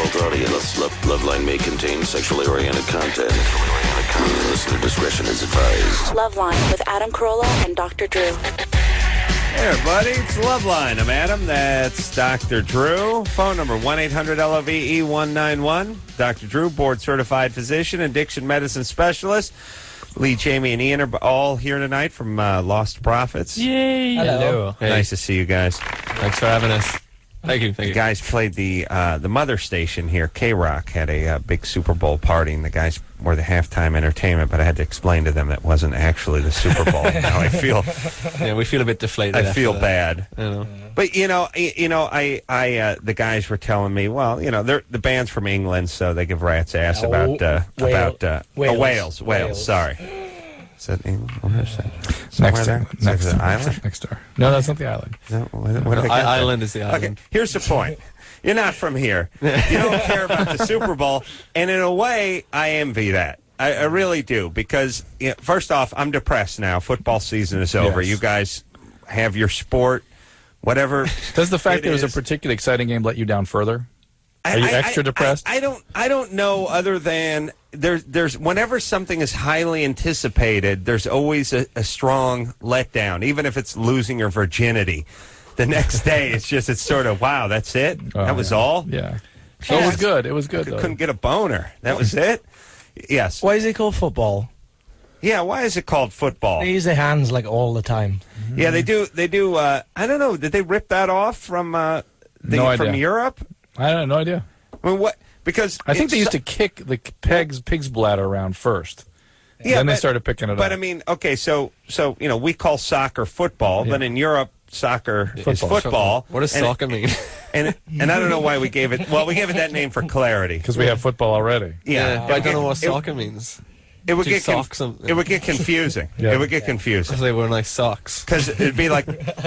adult audience. Loveline may contain sexually oriented content. Listener discretion is advised. Loveline with Adam Carolla and Dr. Drew. Hey, everybody. It's Loveline. I'm Adam. That's Dr. Drew. Phone number 1-800-LOVE-191. Dr. Drew, board-certified physician, addiction medicine specialist. Lee, Jamie, and Ian are all here tonight from Lostprophets. Yay! Hello. Hey. Nice to see you guys. Thanks for having us. Thank you. The guys played the mother station here. K-Rock had a big Super Bowl party, and the guys were the halftime entertainment, but I had to explain to them that wasn't actually the Super Bowl. Now I feel... Yeah, we feel a bit deflated. I feel bad. I know. But, the guys were telling me, well, they're the band's from England, so they give rat's ass about Wales. Sorry. Is that England? Where's that? Next island? Next door. No, that's not the island. No, what did I get there? Island is the island. Okay, here's the point. You're not from here. You don't care about the Super Bowl, and in a way, I envy that. I really do, because first off, I'm depressed now. Football season is over. Yes. You guys have your sport, whatever. Does the fact there was a particularly exciting game let you down further? Are you extra depressed? I don't know, other than there's whenever something is highly anticipated, there's always a strong letdown, even if it's losing your virginity. The next day, it's sort of, wow, that's it? That was all? Yeah. So it was good. It was good, though. Couldn't get a boner. That was it? Yes. Why is it called football? Yeah, why is it called football? They use their hands like all the time. Yeah, they do. I don't know. Did they rip that off from from Europe? I have no idea. I mean, what? Because I think they used to kick the pig's bladder around first. Yeah, then they started picking it up. But I mean, okay, so we call soccer football, but in Europe, soccer is football. What does soccer mean? And I don't know why we gave it. Well, we gave it that name for clarity because we have football already. Yeah, but I don't know what soccer means. It would get confusing. Yeah. It would get confusing. Because they were nice socks. Because it'd be like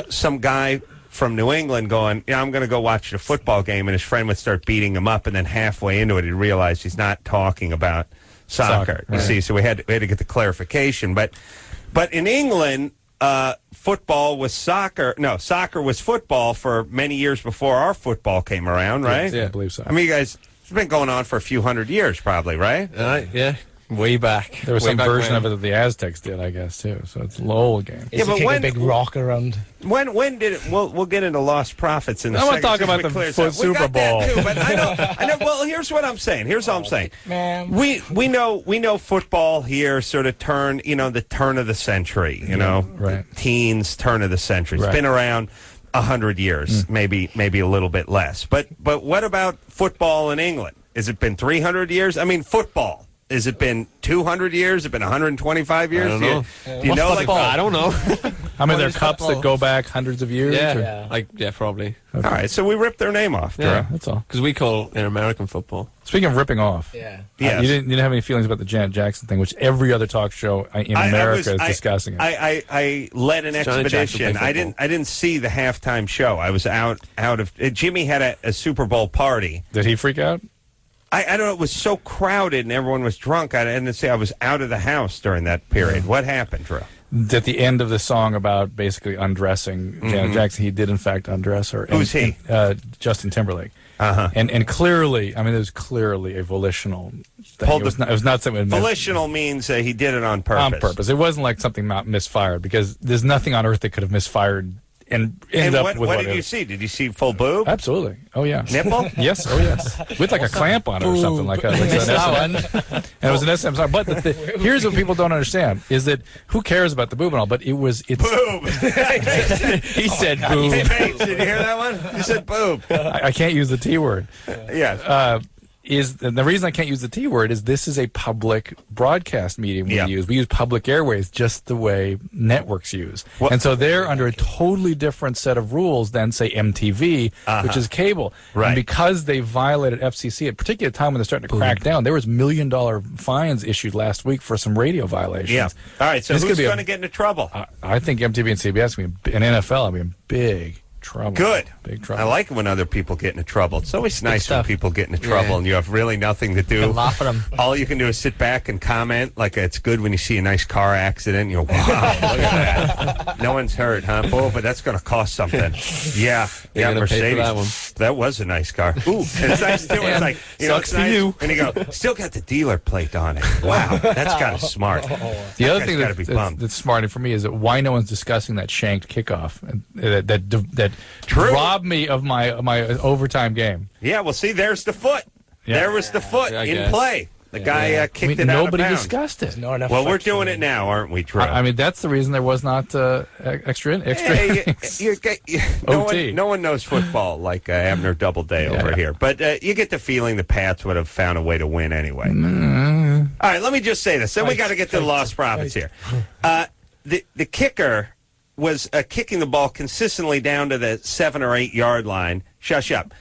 some guy from New England going, I'm going to go watch the football game, and his friend would start beating him up, and then halfway into it, he'd realize he's not talking about soccer. You see, so we had to get the clarification. But in England, football was soccer. No, soccer was football for many years before our football came around, right? Yeah, I believe so. I mean, you guys, it's been going on for a few hundred years, probably, right? Yeah. Way back. There was some version of it that the Aztecs did, I guess, too. So it's an old game. Yeah, but when a big rock around. When did it? We'll get into Lostprophets in a second. I want to talk about the Super Bowl. That too, but I know. Well, here's what I'm saying. Here's all I'm saying. We know football here sort of the turn of the century. Right. Teens turn of the century. It's been around 100 years, maybe a little bit less. But what about football in England? Has it been 300 years? I mean, football. Has it been 200 years? Has it been 125 years? I don't know. Do you know? I don't know. I mean, there are cups that go back hundreds of years? Yeah, probably. Okay. All right, so we ripped their name off. Yeah, that's all. Because we call it American football. Speaking of ripping off, Yes. You didn't have any feelings about the Janet Jackson thing, which every other talk show in America is discussing it. I led an expedition. I didn't see the halftime show. I was out of. Jimmy had a Super Bowl party. Did he freak out? I don't know. It was so crowded and everyone was drunk. I didn't say I was out of the house during that period. What happened, Drew? At the end of the song about basically undressing Janet Jackson, he did in fact undress her. Who's he? Justin Timberlake. Uh-huh. And clearly, I mean, it was clearly a volitional thing. It was not something. Volitional means he did it on purpose. On purpose. It wasn't like something misfired, because there's nothing on earth that could have misfired. And what did you see? Did you see full boob? Absolutely. Oh, yeah. Nipple? Yes. Oh, yes. With like a clamp on it or something like that. And it was an SM. But here's what people don't understand is that who cares about the boob and all, but it's boob. He said boob. Hey, did you hear that one? You said boob. I can't use the T word. Yeah. And the reason I can't use the T word is this is a public broadcast medium we use. We use public airways just the way networks use. And so they're under a totally different set of rules than, say, MTV, which is cable. Right. And because they violated FCC at a particular time when they're starting to crack down, there was $1 million fines issued last week for some radio violations. Yeah. All right, so who's going to get into trouble? I think MTV and CBS, and NFL, big trouble. Good. Big trouble. I like when other people get into trouble. It's always nice when people get into trouble and you have really nothing to do. You can laugh at them. All you can do is sit back and comment. Like, it's good when you see a nice car accident. You go, wow, look at that. No one's hurt, huh? Oh, but that's going to cost something. Yeah. You're Mercedes. pay for that one. That was a nice car. Ooh, and it's nice too. It's like, Sucks it's for nice. you. And you go, still got the dealer plate on it. Wow, that's kind of smart. The other guy's thing gotta be bummed. that's smart for me is that why no one's discussing that shanked kickoff and that True. robbed me of my overtime game. Yeah, well, see, there's the foot. Yeah. There was the foot I in guess. play. The guy kicked it out of Nobody bounds. discussed it. Not enough Well, we're friction. doing it now, aren't we, Drew? I mean, that's the reason there was not extra Hey, innings. no OT. one knows football like Abner Doubleday over here. But you get the feeling the Pats would have found a way to win anyway. All right, let me just say this. Then we got to get to the Lost Prophets here. The kicker was kicking the ball consistently down to the 7 or 8 yard line. Shush up.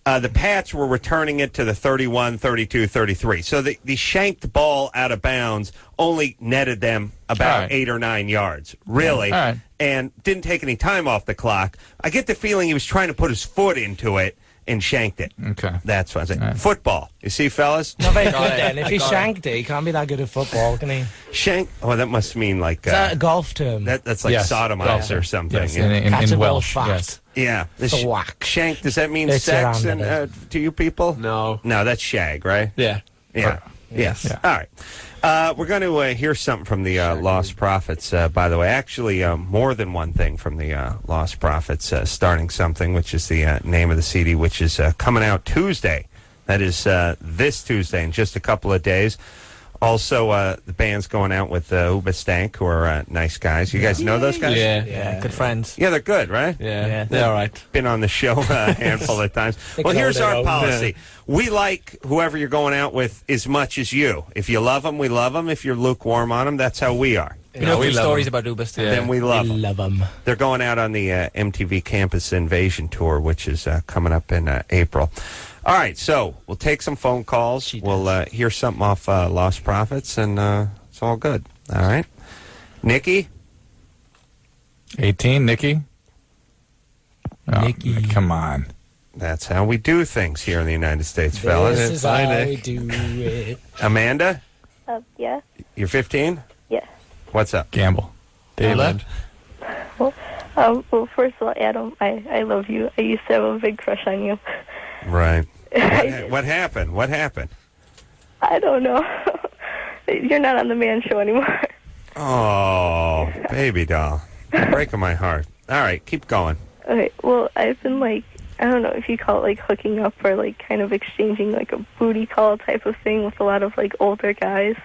The Pats were returning it to the 31, 32, 33. So the shanked ball out of bounds only netted them about 8 or 9 yards, really, and didn't take any time off the clock. I get the feeling he was trying to put his foot into it and shanked it. Okay. That's what I said. Football. You see, fellas? Not very good then. If he shanked it, he can't be that good at football, can he? Shank. Oh, that must mean like... Is that a golf term? That's like Yes, sodomize golf. or something. Yes, yeah. Catch in a ball Welsh. fat. Yes. Yeah. It's a whack. Shank, does that mean It's sex around to you people? No. No, that's shag, right? Yeah. Yeah. Yes. Yeah. All right. We're going to hear something from the Lost Prophets, by the way. Actually, more than one thing from the Lost Prophets, starting something, which is the name of the CD, which is coming out Tuesday. That is this Tuesday in just a couple of days. Also, the band's going out with Uba Stank, who are nice guys. You guys know those guys? Yeah. Good friends. Yeah, they're good, right? Yeah. They're all right. Been on the show a handful of times. They Well, can here's hold their our own. policy. We like whoever you're going out with as much as you. If you love them, we love them. If you're lukewarm on them, that's how we are. You know we some love stories them. about Ubis. Yeah. Then we love them. Love them. They're going out on the MTV Campus Invasion Tour, which is coming up in April. All right, so we'll take some phone calls. We'll hear something off Lost Prophets, and it's all good. All right. Nikki? 18, Nikki? Oh, Nikki. Come on. That's how we do things here in the United States, fellas. This is how we do it. Amanda? Yeah. You're 15? Yes. What's up? Gamble. David. Well, first of all, Adam, I love you. I used to have a big crush on you. Right. What happened? What happened? I don't know. You're not on the Man Show anymore. Oh, baby doll. Breaking my heart. All right, keep going. Okay, well, I've been, I don't know if you call it, hooking up or, kind of exchanging, a booty call type of thing with a lot of, older guys.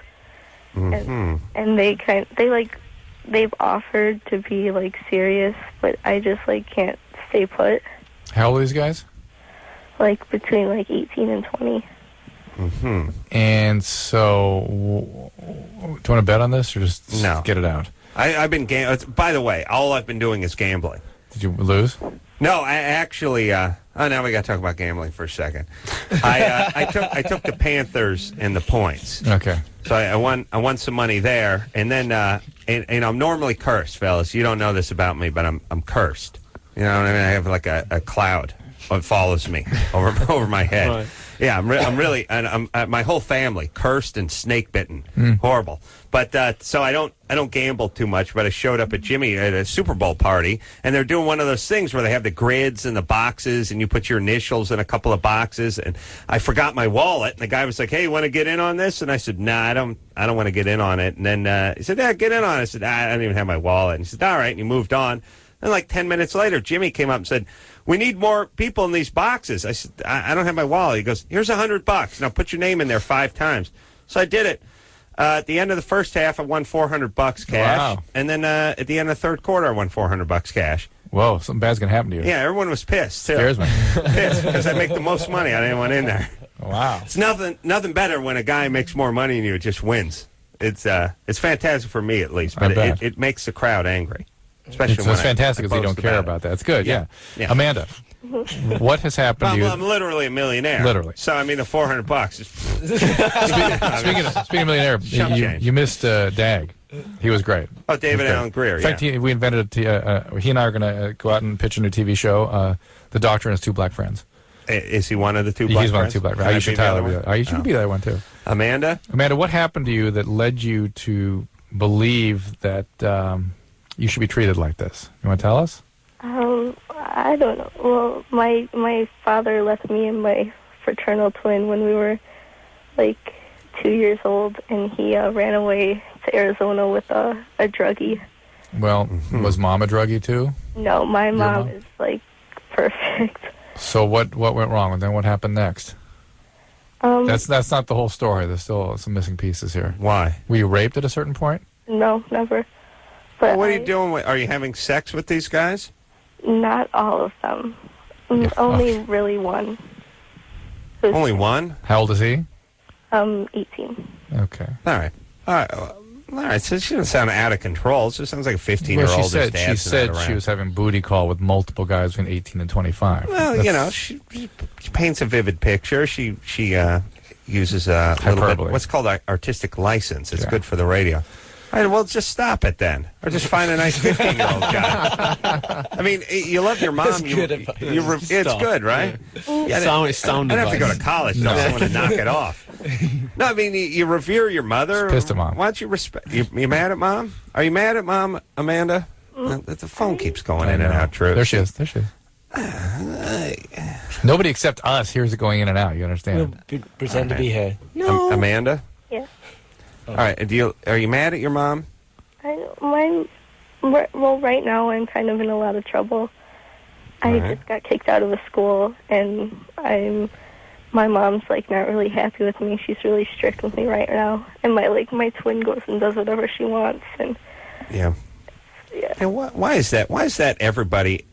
Mm-hmm. And they've offered to be, serious, but I just, can't stay put. How old are these guys? Between, 18 and 20. Mm-hmm. And so, do you want to bet on this or just No. get it out? I've been by the way, all I've been doing is gambling. Did you lose? No, I actually. Now we got to talk about gambling for a second. I took the Panthers and the points. Okay. So I won some money there, and then and I'm normally cursed, fellas. You don't know this about me, but I'm cursed. You know what I mean? I have a cloud that follows me over my head. Right. Yeah, I'm really, and I'm my whole family cursed and snake bitten, horrible. But so I don't gamble too much. But I showed up at Jimmy at a Super Bowl party, and they're doing one of those things where they have the grids and the boxes, and you put your initials in a couple of boxes. And I forgot my wallet, and the guy was like, "Hey, you want to get in on this?" And I said, "Nah, I don't want to get in on it." And then he said, "Yeah, get in on it." I said, "I don't even have my wallet." And he said, "All right," and he moved on. And 10 minutes later, Jimmy came up and said, "We need more people in these boxes." I said, I don't have my wallet. He goes, "Here's $100. Now put your name in there 5 times. So I did it. At the end of the first half, I won $400 cash. Wow. And then at the end of the third quarter, I won $400 cash. Whoa, something bad's going to happen to you. Yeah, everyone was pissed, too. Scares me. Pissed because I make the most money out of anyone in there. Wow. It's nothing better when a guy makes more money than you, just wins. It's fantastic for me, at least, but bet. it makes the crowd angry. Especially It's when fantastic I because you don't boast care it. about that. It's good, yeah. Yeah. Amanda, what has happened to you? I'm literally a millionaire. Literally. So, I mean, the $400 is... Speaking of millionaire, Chump change. you missed Dag. He was great. Oh, David Allen Greer, In fact, we invented he and I are going to go out and pitch a new TV show, The Doctor and His Two Black Friends. Is he one of the two black He's one of friends? the two black Can friends. I Aisha be the Tyler. other one? Aisha could be that one, too. Amanda? Amanda, what happened to you that led you to believe that you should be treated like this? You want to tell us? I don't know. Well, my father left me and my fraternal twin when we were like 2 years old, and he ran away to Arizona with a druggie. Well, was Mom a druggie too? No, my mom is like perfect. So what went wrong, and then what happened next? That's not the whole story. There's still some missing pieces here. Why? Were you raped at a certain point? No, never. But what are you doing? Are you having sex with these guys? Not all of them. Only really one. Only one? How old is he? 18. Okay. All right. So she doesn't sound out of control. It just sounds like a 15-year-old. She said she was having booty call with multiple guys between 18 and 25. Well, she paints a vivid picture. She uses a little bit, what's called artistic license. It's good for the radio. All right, well, just stop it then, or just find a nice 15-year-old guy. I mean, you love your mom. It's good, right? Yeah. Sound I don't have to go to college. No, someone to knock it off. No, I mean, you revere your mother. Just pissed at Mom. Why don't you respect? You mad at Mom? Are you mad at Mom, Amanda? The phone keeps going in and out. True. There she is. Nobody except us hears it going in and out. You understand? We'll pretend to be here. No. Amanda? Yeah. All right. Are you mad at your mom? Well, right now I'm kind of in a lot of trouble. I just got kicked out of a school, and my mom's like not really happy with me. She's really strict with me right now, and my twin goes and does whatever she wants, and yeah. And why is that? Why is that? Everybody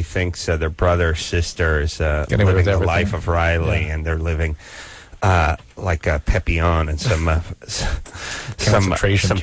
thinks their brother or sister is living the life of Riley, and they're living like a Papillon in some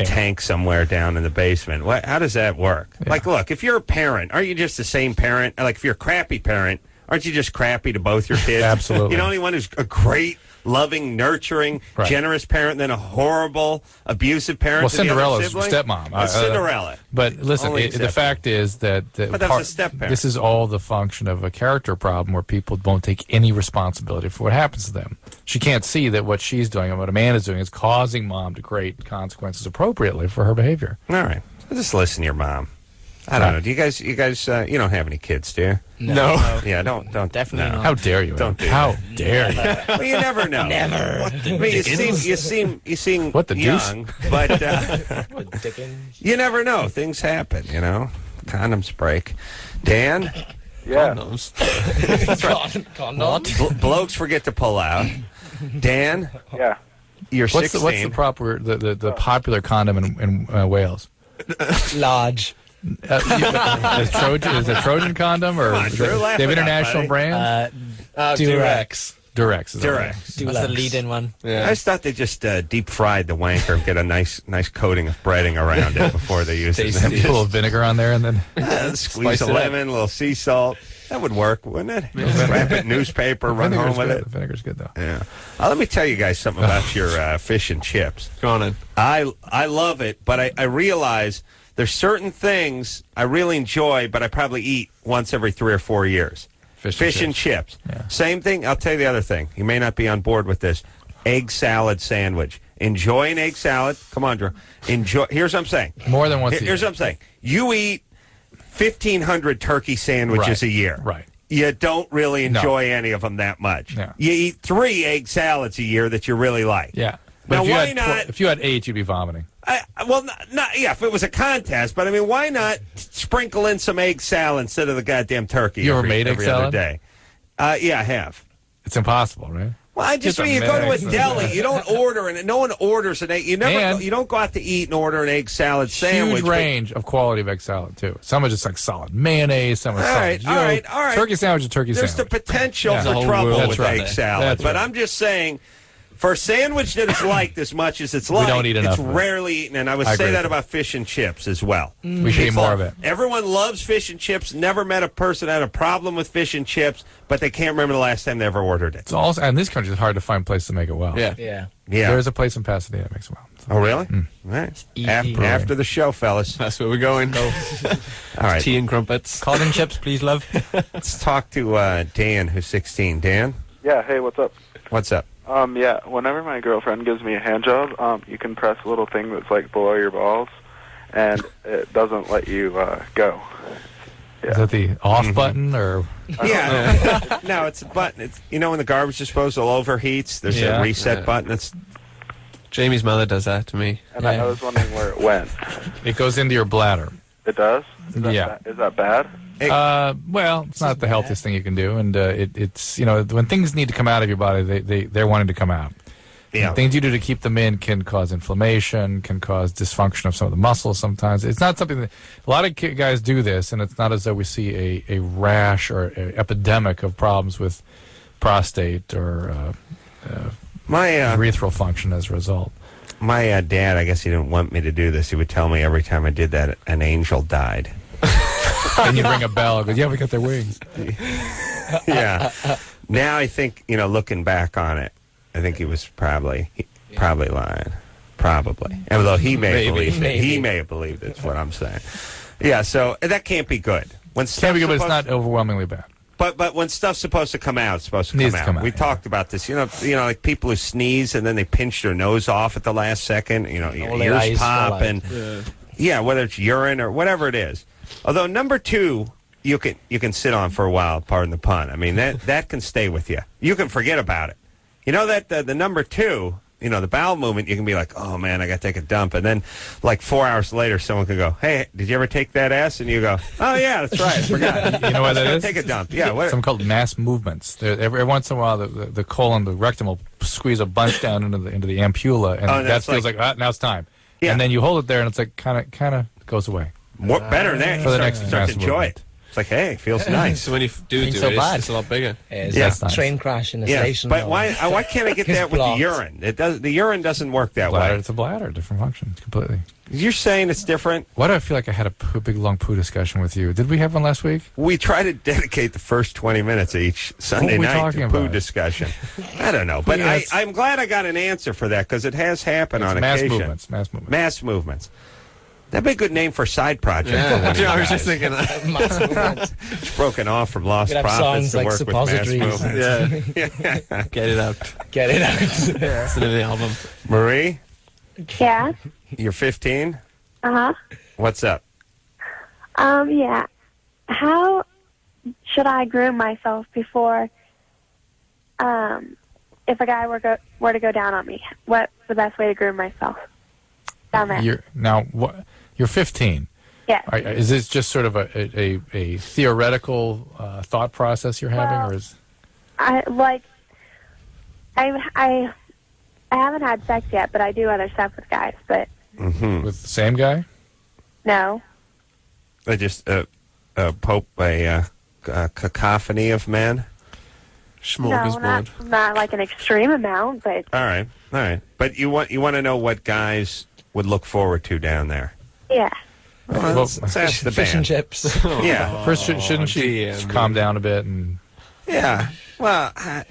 tank somewhere down in the basement. How does that work? Yeah. Like, look, if you're a parent, aren't you just the same parent? Like, if you're a crappy parent, aren't you just crappy to both your kids? Absolutely. You know anyone who's a great, loving, nurturing, generous parent than a horrible, abusive parent? Well, Cinderella's stepmom. Cinderella. But listen, the fact is that but that's a step-parent. This is all the function of a character problem where people won't take any responsibility for what happens to them. She can't see that what she's doing and what Amanda's doing is causing Mom to create consequences appropriately for her behavior. All right. So just listen to your mom. I don't know. Do you guys, you don't have any kids, do you? No. Yeah, don't. Definitely not. How dare you? Don't do How that. dare you? Well, you never know. Never. I mean, you seem what the young, deuce? but you never know. Things happen, you know. Condoms break. Dan? Yeah. Condoms. Condoms? Blokes forget to pull out. Dan? Yeah. You're 16. What's the proper, the popular condom in Wales? Large. Is a Trojan condom or they have international brands? Durex. Durex. That's the lead-in one. Yeah. I just thought they just deep fried the wanker, get a nice coating of breading around it before they use it. Put a little vinegar on there and then squeeze a lemon, a little sea salt. That would work, wouldn't it? Wrap it in newspaper, run home with it. The vinegar's good, though. Yeah. Let me tell you guys something about your fish and chips. Go on in. I love it, but I realize there's certain things I really enjoy, but I probably eat once every 3 or 4 years. Fish and chips. Yeah. Same thing. I'll tell you the other thing. You may not be on board with this. Egg salad sandwich. Enjoy an egg salad. Come on, Drew. Enjoy. Here's what I'm saying. More than once. Here's what I'm saying. You eat 1,500 turkey sandwiches a year. Right. You don't really enjoy any of them that much. Yeah. You eat 3 egg salads a year that you really like. Yeah. But now, why not? If you had 8, you'd be vomiting. If it was a contest, but I mean, why not sprinkle in some egg salad instead of the goddamn turkey? You ever made egg every salad? Other day? Yeah, I have. It's impossible, right? Well, I just mean you go to a deli, you don't order, and no one orders an egg. You don't go out to eat and order an egg salad sandwich. Huge range of quality of egg salad too. Some are just like solid mayonnaise. Some are solid. All right. Turkey sandwich is turkey There's sandwich. There's the potential for trouble with egg salad, but right. I'm just saying. For a sandwich that is liked as much as it's liked, don't eat enough it's of it. rarely eaten. And I would say that about fish and chips as well. We should eat more of it. Everyone loves fish and chips. Never met a person that had a problem with fish and chips, but they can't remember the last time they ever ordered it. It's also, and in this country, it's hard to find places to make it well. Yeah. There's a place in Pasadena that makes it well. Oh, really? Right. After the show, fellas. That's where we're going. All right. Tea and crumpets. Cod chips, please, love. Let's talk to Dan, who's 16. Dan? Yeah, hey, what's up? What's up? Whenever my girlfriend gives me a hand job, you can press a little thing that's like below your balls, and it doesn't let you go. Is that the off button or? Yeah. No, it's a button. It's when the garbage disposal overheats, there's a reset button. It's Jamie's mother does that to me. And I was wondering where it went. It goes into your bladder. It does? Is that bad? Well, it's not the healthiest thing you can do, and it's when things need to come out of your body, they're wanting to come out. Yeah. Things you do to keep them in can cause inflammation, can cause dysfunction of some of the muscles sometimes. It's not something that a lot of guys do this, and it's not as though we see a rash or an epidemic of problems with prostate or urethral function as a result. My dad, I guess he didn't want me to do this. He would tell me every time I did that, an angel died. And you ring a bell and goes, yeah, we got their wings. Yeah. Now I think, looking back on it, I think he was probably lying. Probably. Although he may have believed it. He may have believed it, is what I'm saying. Yeah, so that can't be good. Can't be good, but it's not overwhelmingly bad. But when stuff's supposed to come out, it's supposed to come out. We talked about this. Like people who sneeze and then they pinch their nose off at the last second. Your ears pop and whether it's urine or whatever it is. Although number 2, you can sit on for a while. Pardon the pun. I mean that can stay with you. You can forget about it. That the number 2. The bowel movement, you can be like, oh, man, I got to take a dump. And then, like, 4 hours later, someone can go, hey, did you ever take that ass? And you go, oh, yeah, that's right. I forgot. You know what that is? Take a dump. Yeah. Something called mass movements. Every once in a while, the colon, the rectum will squeeze a bunch down into the ampulla, and that feels like now it's time. Yeah. And then you hold it there, and it's like kind of goes away. Better than that. For the next start to enjoy it. It's like, hey, it feels nice. So when you do it, it's a lot bigger. It's a train crash in a station. But why can't I get that with the urine? The urine doesn't work that way. It's a bladder, different function, completely. You're saying it's different? Why do I feel like I had a big, long poo discussion with you? Did we have one last week? We try to dedicate the first 20 minutes of each Sunday night to poo discussion. I don't know. But I'm glad I got an answer for that because it has happened on occasion. Mass movements. That'd be a good name for a side project. Yeah, I was just thinking that. It's broken off from Lostprophets to like work with mass movements. Yeah. Get it out. Get it out. That's the name of the album. Marie? Yeah. You're 15? Uh-huh. What's up? Yeah. How should I groom myself before, if a guy were to go down on me? What's the best way to groom myself down there? You're 15. Yeah. Is this just sort of a theoretical thought process you're having, or is? I haven't had sex yet, but I do other stuff with guys. But with the same guy? No. I just pope a cacophony of men. Smorgasbord. No, not like an extreme amount, but. All right. But you want to know what guys would look forward to down there? Yeah. Well, let's ask the fish and band. chips. Yeah. First, shouldn't she calm down a bit and? Yeah. Well, I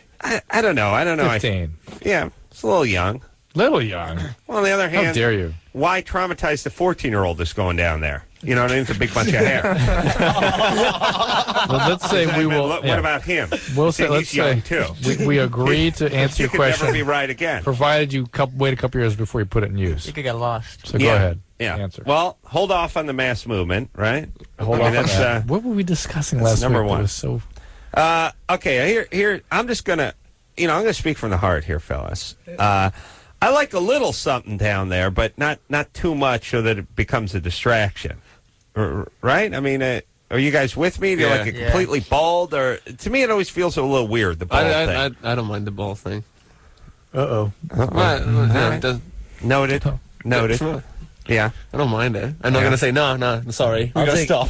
don't know. 15. Yeah, it's a little young. Little young. Well, on the other hand, how dare you? Why traumatize the 14-year-old that's going down there? You know what I mean? It's a big bunch of hair. Well, let's say we will. What about him? We'll say, let's say too. We agree to answer your question. Never be right again. Provided you wait a couple years before you put it in use. You could get lost. So go ahead. Yeah. Answer. Well, hold off on the mass movement, right? Hold off on that. What were we discussing last number week? One. It was so. Okay. Here. I'm just gonna. I'm gonna speak from the heart here, fellas. I like a little something down there, but not too much so that it becomes a distraction. Right? I mean, are you guys with me? Do you like it completely bald? Or to me, it always feels a little weird, the bald thing. I don't mind the bald thing. Uh-oh. Noted. Yeah. I don't mind it. I'm not going to say, no, sorry. We got to stop.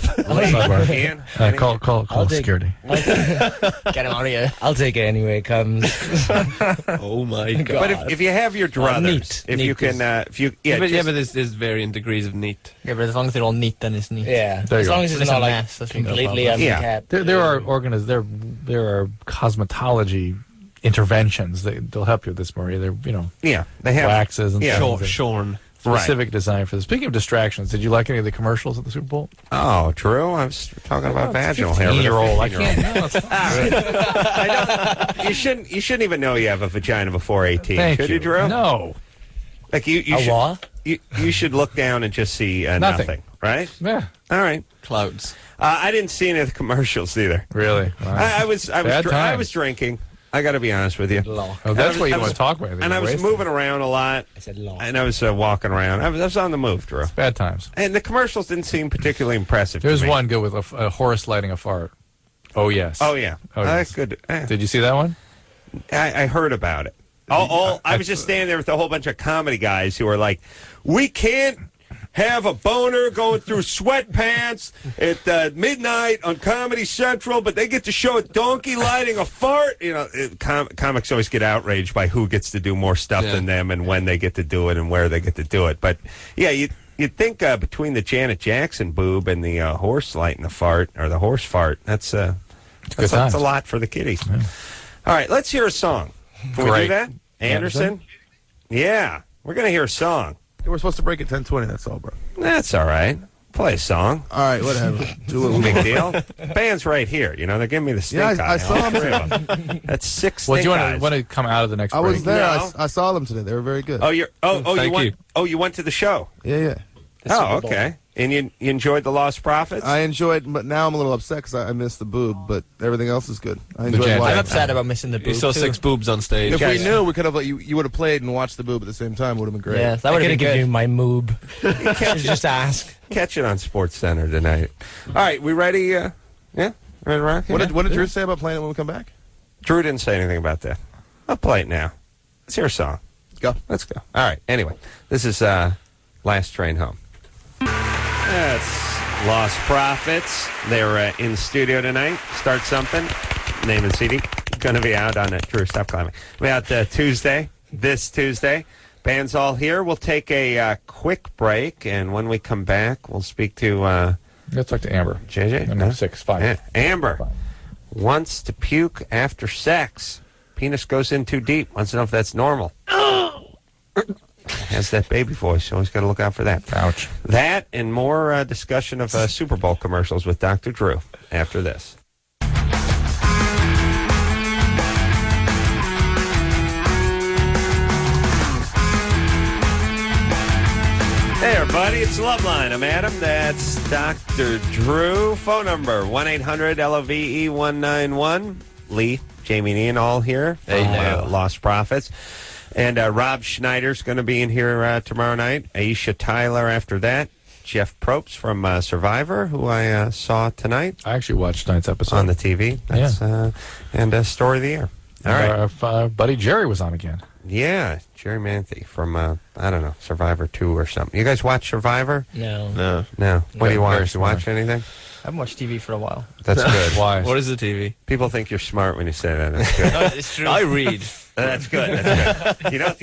Call security. Get him out of here. I'll take it anyway it comes. Oh, my God. But if you have your druthers, but there's varying degrees of neat. Yeah, but as long as they're all neat, then it's neat. Yeah. As long as it's not like completely unkept. There are there are cosmetology interventions they'll help you with this, Marie. They're they have waxes and shorn. Specific design for this. Speaking of distractions, did you like any of the commercials at the Super Bowl? Oh, Drew, I was talking about vaginal hair. 15-year-old. I can't. You shouldn't even know you have a vagina before 18. Thank Should you, Drew? No. Like you should look down and just see nothing. right? Yeah. All right. Clouds. I didn't see any of the commercials either. Really? Wow. I was drinking. I got to be honest with you. Oh, that's what you want to talk about. And I was moving around a lot. I said long. And I was walking around. I was on the move, Drew. Bad times. And the commercials didn't seem particularly impressive. There's to me. one good with a horse lighting a fart. Oh, yes. Oh, yeah. Oh, yes. Good. Did you see that one? I heard about it. I was just standing there with a whole bunch of comedy guys who were like, we can't have a boner going through sweatpants at midnight on Comedy Central, but they get to show a donkey lighting a fart. You know, comics always get outraged by who gets to do more stuff than them and when they get to do it and where they get to do it. But, yeah, you'd think between the Janet Jackson boob and the horse lighting the fart, or the horse fart, that's a lot for the kiddies. Yeah. All right, let's hear a song. Can we do that? Anderson? Yeah, we're going to hear a song. We're supposed to break at 10:20. That's all, bro. That's all right. Play a song. All right, whatever. Do a big deal. Band's right here. You know, they're giving me the stink eye. I saw them. That's 6 stink eyes. Well, do you want to come out of the next break? I was there. No. I saw them today. They were very good. Oh, you went to the show? Yeah. Oh, okay. And you enjoyed the Lostprophets? I enjoyed, but now I'm a little upset because I missed the boob, but everything else is good. I enjoyed I'm upset about missing the boob. You saw 6 boobs on stage. If we knew, we could have. You would have played and watched the boob at the same time. Would have been great. Yeah, that would have given you my moob. Just ask. Catch it on Sports Center tonight. All right, we ready? Yeah, ready to rock? What did Drew say about playing it when we come back? Drew didn't say anything about that. I'll play it now. Let's hear a song. Let's go. All right. Anyway, this is Last Train Home. That's Lostprophets. They're in studio tonight. Start Something. Name and CD. Going to be out on it. Drew, stop climbing. Be out Tuesday. This Tuesday. Band's all here. We'll take a quick break, and when we come back, we'll speak to... Let's talk to Amber. JJ? No, 5. Yeah. Amber wants to puke after sex. Penis goes in too deep. Wants to know if that's normal. Has that baby voice. Always got to look out for that. Ouch. That and more discussion of Super Bowl commercials with Dr. Drew after this. Hey, everybody, it's Loveline. I'm Adam. That's Dr. Drew. Phone number, 1-800-LOVE-191. Lee, Jamie, and Ian all here. Hey, Lostprophets. And Rob Schneider's going to be in here tomorrow night. Aisha Tyler after that. Jeff Probst from Survivor, who I saw tonight. I actually watched tonight's episode. On the TV. That's, and Story of the Year. All right. Our buddy Jerry was on again. Yeah, Jerry Manthe from, I don't know, Survivor 2 or something. You guys watch Survivor? No. What do you watch? Do you watch anything? I haven't watched TV for a while. That's good. Why? What is the TV? People think you're smart when you say that. That's good. No, it's true. I read. That's good. That's good. You know what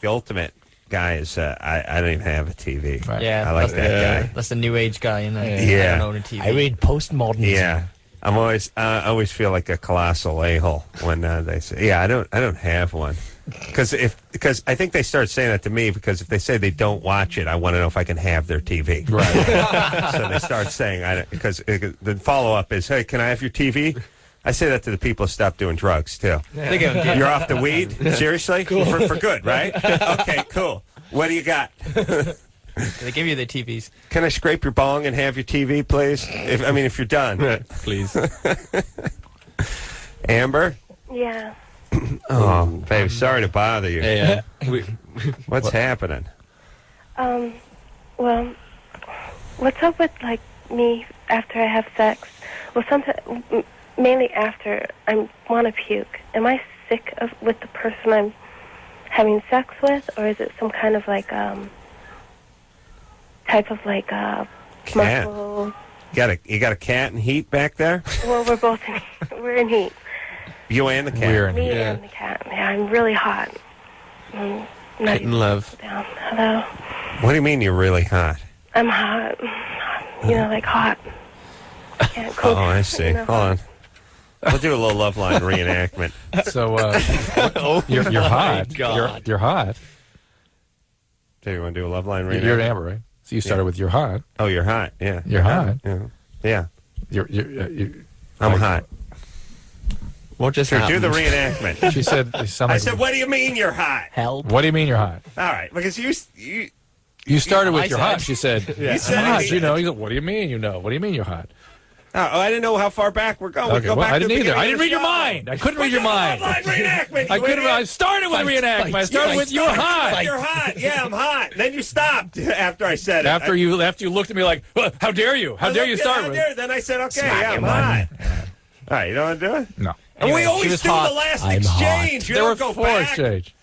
the ultimate guy is, I don't even have a TV. Right. Yeah, I like that guy. That's the new age guy, you know. Yeah. I don't own a TV. I read postmodernism. Yeah. I always feel like a colossal a-hole when they say, I don't have one. Because I think they start saying that to me because if they say they don't watch it, I want to know if I can have their TV. Right. So they start saying, because the follow-up is, hey, can I have your TV? I say that to the people who stop doing drugs, too. Yeah. You're off the weed? Seriously? Cool. For good, right? Okay, cool. What do you got? They give you the TVs. Can I scrape your bong and have your TV, please? If you're done. Please. Amber? Yeah. Oh, baby, sorry to bother you. Yeah. What's happening? Well, what's up with, like, me after I have sex? Well, mainly after I want to puke. Am I sick with the person I'm having sex with, or is it some kind of, like, type of, like, Cat. muscle? You got a cat in heat back there? Well, we're in heat. You and the cat. We're in Me heat. and the cat. Yeah, I'm really hot. I'm not Kitten love. down. Hello. What do you mean you're really hot? I'm hot. You know, like hot. Can't cook. Oh, I see. You know. Hold on. We'll do a little Loveline reenactment. So you're hot. God. You're hot. Do you want to do a Loveline reenactment? You're Amber, right? So you started with you're hot. Oh, you're hot. Yeah. You're hot. Yeah. You're I'm hot. What just Sure, happened? do the reenactment. She said something. I said, what do you mean you're hot? Help. What do you mean you're hot? All right, because you You started with you're hot. She said, You said I'm hot. it. You know. He's like, what do you mean? You know. What do you mean you're hot? Oh, I didn't know how far back we're going. Okay, Go back I to didn't the either. beginning I of didn't the read your show. mind. I couldn't read your mind. Loveline reenactment. I started with reenactment. I started with you're hot. You're hot. Yeah, I'm hot. Then you stopped after I said it. After you looked at me like, how dare you? How dare you start with? Then I said, okay, yeah, I'm hot. All right, you don't want to do it? No. And we always do the last exchange. You There were don't go 4 back. exchange.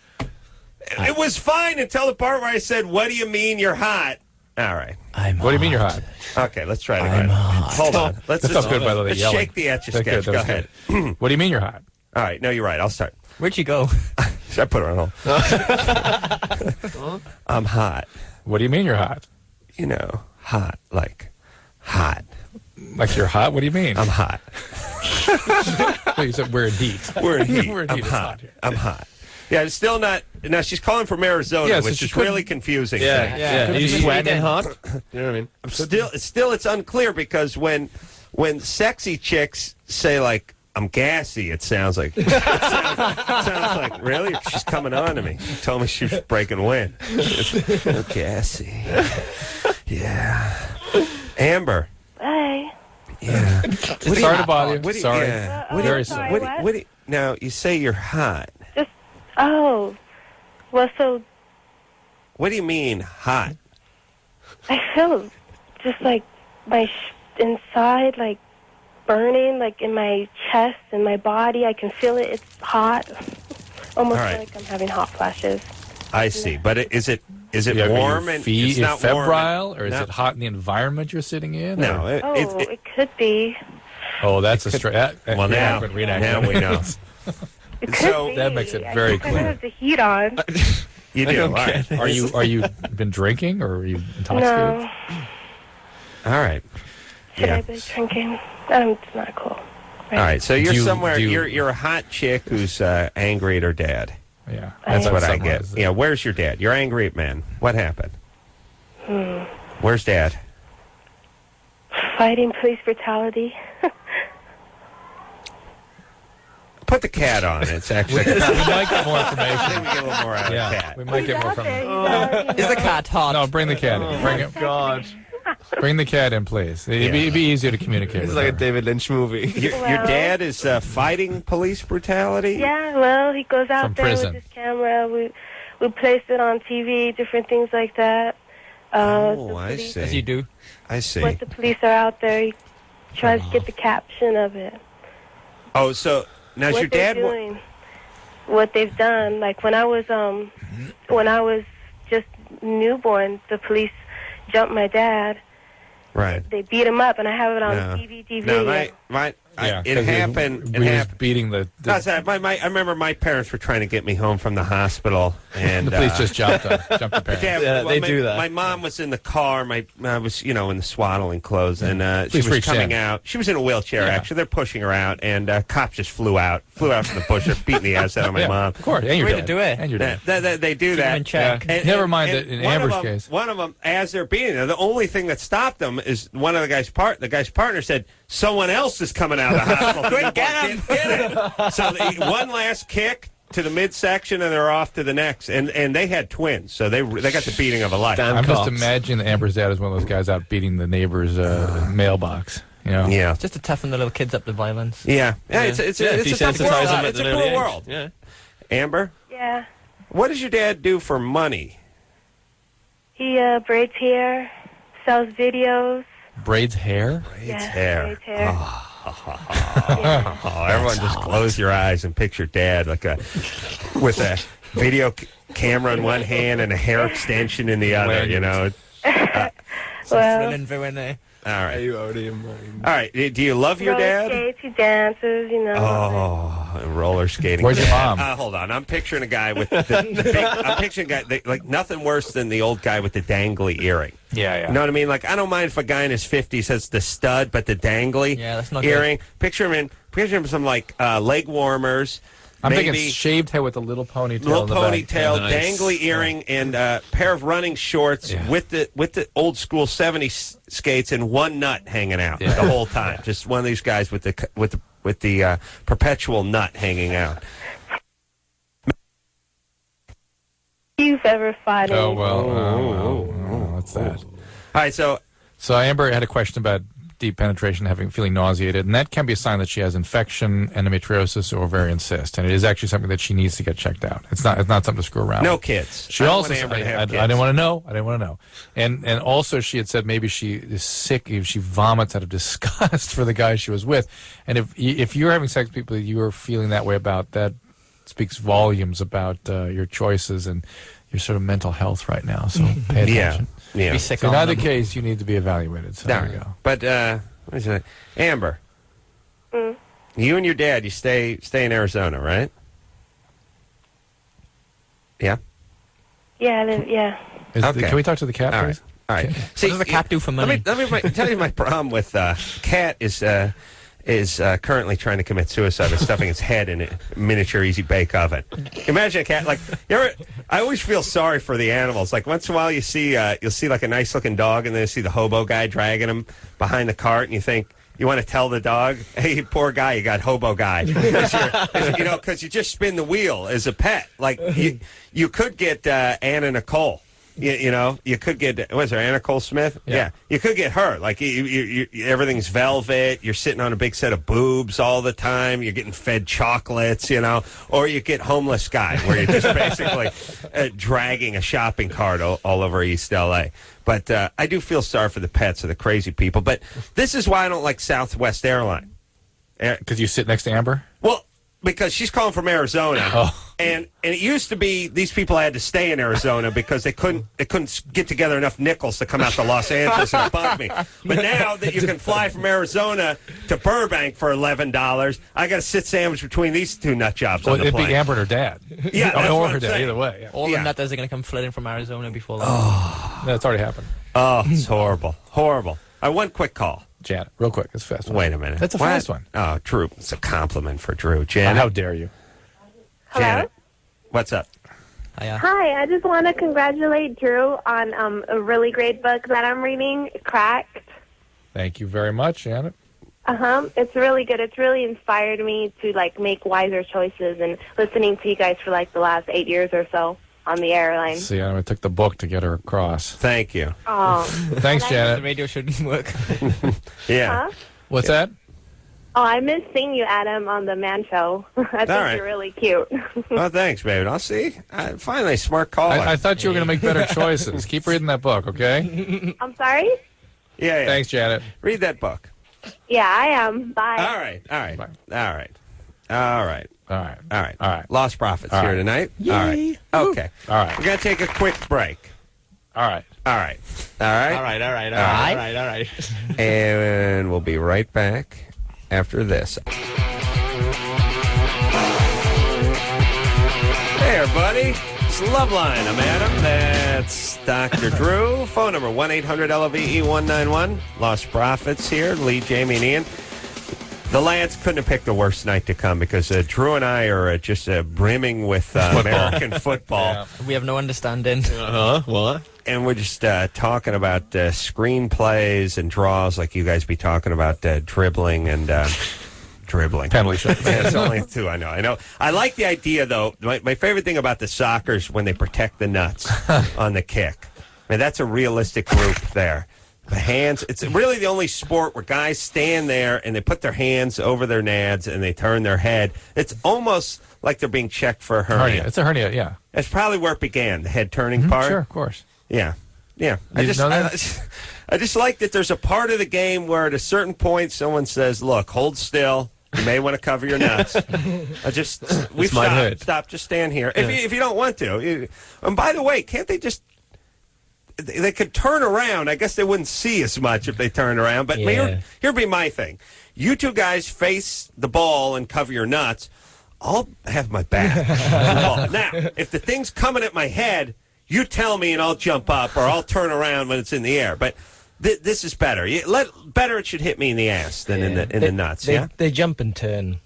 It was fine until the part where I said, what do you mean you're hot? All right. What do you mean you're hot? Okay, let's try it again. Hold on. That felt good, by the way. Let's yelling. shake the etch a That's sketch. good, Go that was ahead. good. What do you mean you're hot? All right. No, you're right. I'll start. Where'd you go? Should I put it on hold? I'm hot. What do you mean you're hot? You know, hot. Like, hot. Like you're hot? What do you mean? I'm hot. Well, you said we're in heat. We're in heat. We're in I'm heat. It's hot. here. I'm hot. Yeah, it's still not. Now, she's calling from Arizona, Yeah, so which she is couldn't- really confusing. Yeah. Are you sweating hot? You know what I mean? Still, it's unclear because when sexy chicks say, like, I'm gassy, it sounds like sounds like, really? She's coming on to me. She told me she was breaking wind. I'm gassy. Yeah. Amber. Hey. Yeah. Sorry to bother you. What do you- Sorry. yeah. Very sorry. sorry. What? Now, you say you're hot. Oh. Well, so What do you mean, hot? I feel just like my inside, like burning, like in my chest and my body. I can feel it. It's hot. Almost All right. like I'm having hot flashes. I see. But is it Yeah, warm? are And you it's not warm. febrile, or is No. it hot in the environment you're sitting in? No. or- It could be. Oh, that's a straight. Well, now we know. It could So- be. That makes it very I clear. have the heat on. You do. All right. Are you been drinking, or are you intoxicated? No. All right. Should Yeah. I be drinking? It's not cool. All right. So you're Do you- somewhere. do you- You're a hot chick who's angry at her dad. Yeah, That's what I someone get. is- Yeah. Where's your dad? You're angry at man. What happened? Where's dad? Fighting police brutality. Put the cat on. It's actually. We might get more I think information. we get a little more out of the Yeah, cat. we might get more from him. Is the cat hot? No, bring the cat in. Bring it. God. Bring the cat in, please. It'd be easier to communicate. This is with like a her. David Lynch movie. Your dad is fighting police brutality. Yeah, well, he goes out From there prison. with his camera. We place it on TV, different things like that. Oh, I see. As you do. I see. What the police are out there, he tries to get the caption of it. Oh, so now What your they're dad? doing, what they've done. Like when I was just newborn, the police jumped my dad. Right. They beat him up, and I have it on No. DVD. No, Yeah, it 'cause happened. It We was happened. beating the No, it's not. I remember my parents were trying to get me home from the hospital, and the police just jumped the parents. Dad, they do that. My mom was in the car. I was, in the swaddling clothes, and she Please was reach coming in. out. She was in a wheelchair. Yeah. Actually, they're pushing her out, and cops just flew out from the bush. They're beating the ass out of my Yeah, mom. of course, and your Way dad. to do it. And your dad. They do that. in check. Yeah. Never mind that in one of Amber's them- case. One of them, as they're beating her, the only thing that stopped them is one of the guy's partner said, "Someone else is coming out of the hospital. Quick, get him! Get him!" So one last kick to the midsection, and they're off to the next. And they had twins, so they got the beating of a life. Damn I'm just cops. imagining that Amber's dad is one of those guys out beating the neighbor's mailbox. Yeah. Just to toughen the little kids up to violence. Yeah. It's a tough world. them at It's a an early cool age. world. Yeah. Amber, Yeah. what does your dad do for money? He braids hair, sells videos. Braids hair? Yeah, hair. braids hair. Oh, everyone just close your eyes and picture Dad with a video camera in one hand and a hair extension in the other. Well, All right. You already in All right. Do you love your roller dad? skates, he dances, Oh, and roller skating. Where's your mom? Hold on. I'm picturing a guy with I'm picturing a guy like nothing worse than the old guy with the dangly earring. Yeah. You know what I mean? Like, I don't mind if a guy in his 50s has the stud, but the dangly that's not earring. Picture him with some like leg warmers. I'm maybe thinking shaved head with a little ponytail. little in the back. ponytail, Nice. dangly earring, and a pair of running shorts with the old school '70s skates and one nut hanging out the whole time. Just one of these guys with the perpetual nut hanging out. If you've ever fought Oh, in. well. That's that. All right, so Amber had a question about deep penetration, feeling nauseated, and that can be a sign that she has infection, endometriosis, or ovarian cyst, and it is actually something that she needs to get checked out. It's not something to screw around. No with. kids. She also said, I didn't want to know. I didn't want to know. And also she had said maybe she is sick. She vomits out of disgust for the guy she was with. And if you're having sex with people that you are feeling that way about, that speaks volumes about your choices and your sort of mental health right now. So pay attention. Yeah. Be sick In on either them. case, you need to be evaluated. So there you go. But what is it? Amber, you and your dad, you stay in Arizona, right? Yeah. Yeah, yeah. Okay. Can we talk to the cat, please? All right. What does the cat do for money? Let me tell you my problem with Cat is currently trying to commit suicide by stuffing its head in a miniature easy bake oven. Imagine a cat I always feel sorry for the animals. Like once in a while you'll see like a nice looking dog, and then you see the hobo guy dragging him behind the cart, and you think you want to tell the dog, "Hey, poor guy, you got hobo guy," because you just spin the wheel as a pet. Like you could get Anna Nicole. You could get, was there Anna Nicole Smith? Yeah. You could get her. Like, everything's velvet. You're sitting on a big set of boobs all the time. You're getting fed chocolates, or you get homeless guy where you're just basically dragging a shopping cart all over East L.A. But I do feel sorry for the pets or the crazy people. But this is why I don't like Southwest Airlines. Because you sit next to Amber? Well, because she's calling from Arizona, and it used to be these people had to stay in Arizona because they couldn't get together enough nickels to come out to Los Angeles and bug me. But now that you can fly from Arizona to Burbank for $11, I got to sit sandwiched between these two nut jobs. Well, on the it'd plane. be Amber and her dad. Yeah, or her dad. Either way. Yeah. All the nutters are going to come flooding from Arizona before that. No, it's already happened. Oh, it's horrible, horrible. One quick call. Janet, real quick, it's a fast one. Wait a minute. That's a fast one. Oh, Drew. It's a compliment for Drew. Janet. How dare you? Janet, what's up? Hiya. Hi, I just want to congratulate Drew on a really great book that I'm reading, Cracked. Thank you very much, Janet. It's really good. It's really inspired me to make wiser choices, and listening to you guys for the last 8 years or so on the airline. See, I took the book to get her across. Thank you. Oh. Thanks, Janet. The radio shouldn't work. Yeah. Huh? What's that? Oh, I miss seeing you, Adam, on the Man Show. I think right. you're really cute. Oh, thanks, baby. I'll see. Finally, smart caller. I thought you were going to make better choices. Keep reading that book, okay? I'm sorry? Yeah. Thanks, Janet. Read that book. Yeah, I am. Bye. All right. Bye. All right. All right. Lost Prophets All here right. tonight. Yay. All right. Okay. All right. We're going to take a quick break. All right. All right. And we'll be right back after this. Hey, everybody. It's Loveline. I'm Adam. That's Dr. Drew. Phone number 1-800-LOVE-191. Lost Prophets here. Lee, Jamie, and Ian. The lads couldn't have picked a worse night to come because Drew and I are just brimming with American football. Yeah. We have no understanding. What? And we're just talking about screenplays and draws like you guys be talking about dribbling and dribbling. Penalty shot. It's only two, I know. I like the idea, though. My favorite thing about the soccer is when they protect the nuts on the kick. And that's a realistic group there. The hands, it's really the only sport where guys stand there and they put their hands over their nads and they turn their head. It's almost like they're being checked for a hernia. It's a hernia, yeah. That's probably where it began, the head turning part. Sure, of course. Yeah. You know that? I just like that there's a part of the game where at a certain point someone says, look, hold still. You may want to cover your nuts. We've stopped. Just stand here. Yeah. If you don't want to. And by the way, can't they just... They could turn around. I guess they wouldn't see as much if they turned around. But here'd be my thing. You two guys face the ball and cover your nuts. I'll have my back. Now, if the thing's coming at my head, you tell me and I'll jump up or I'll turn around when it's in the air. But this is better. Better it should hit me in the ass than in the nuts. They jump and turn.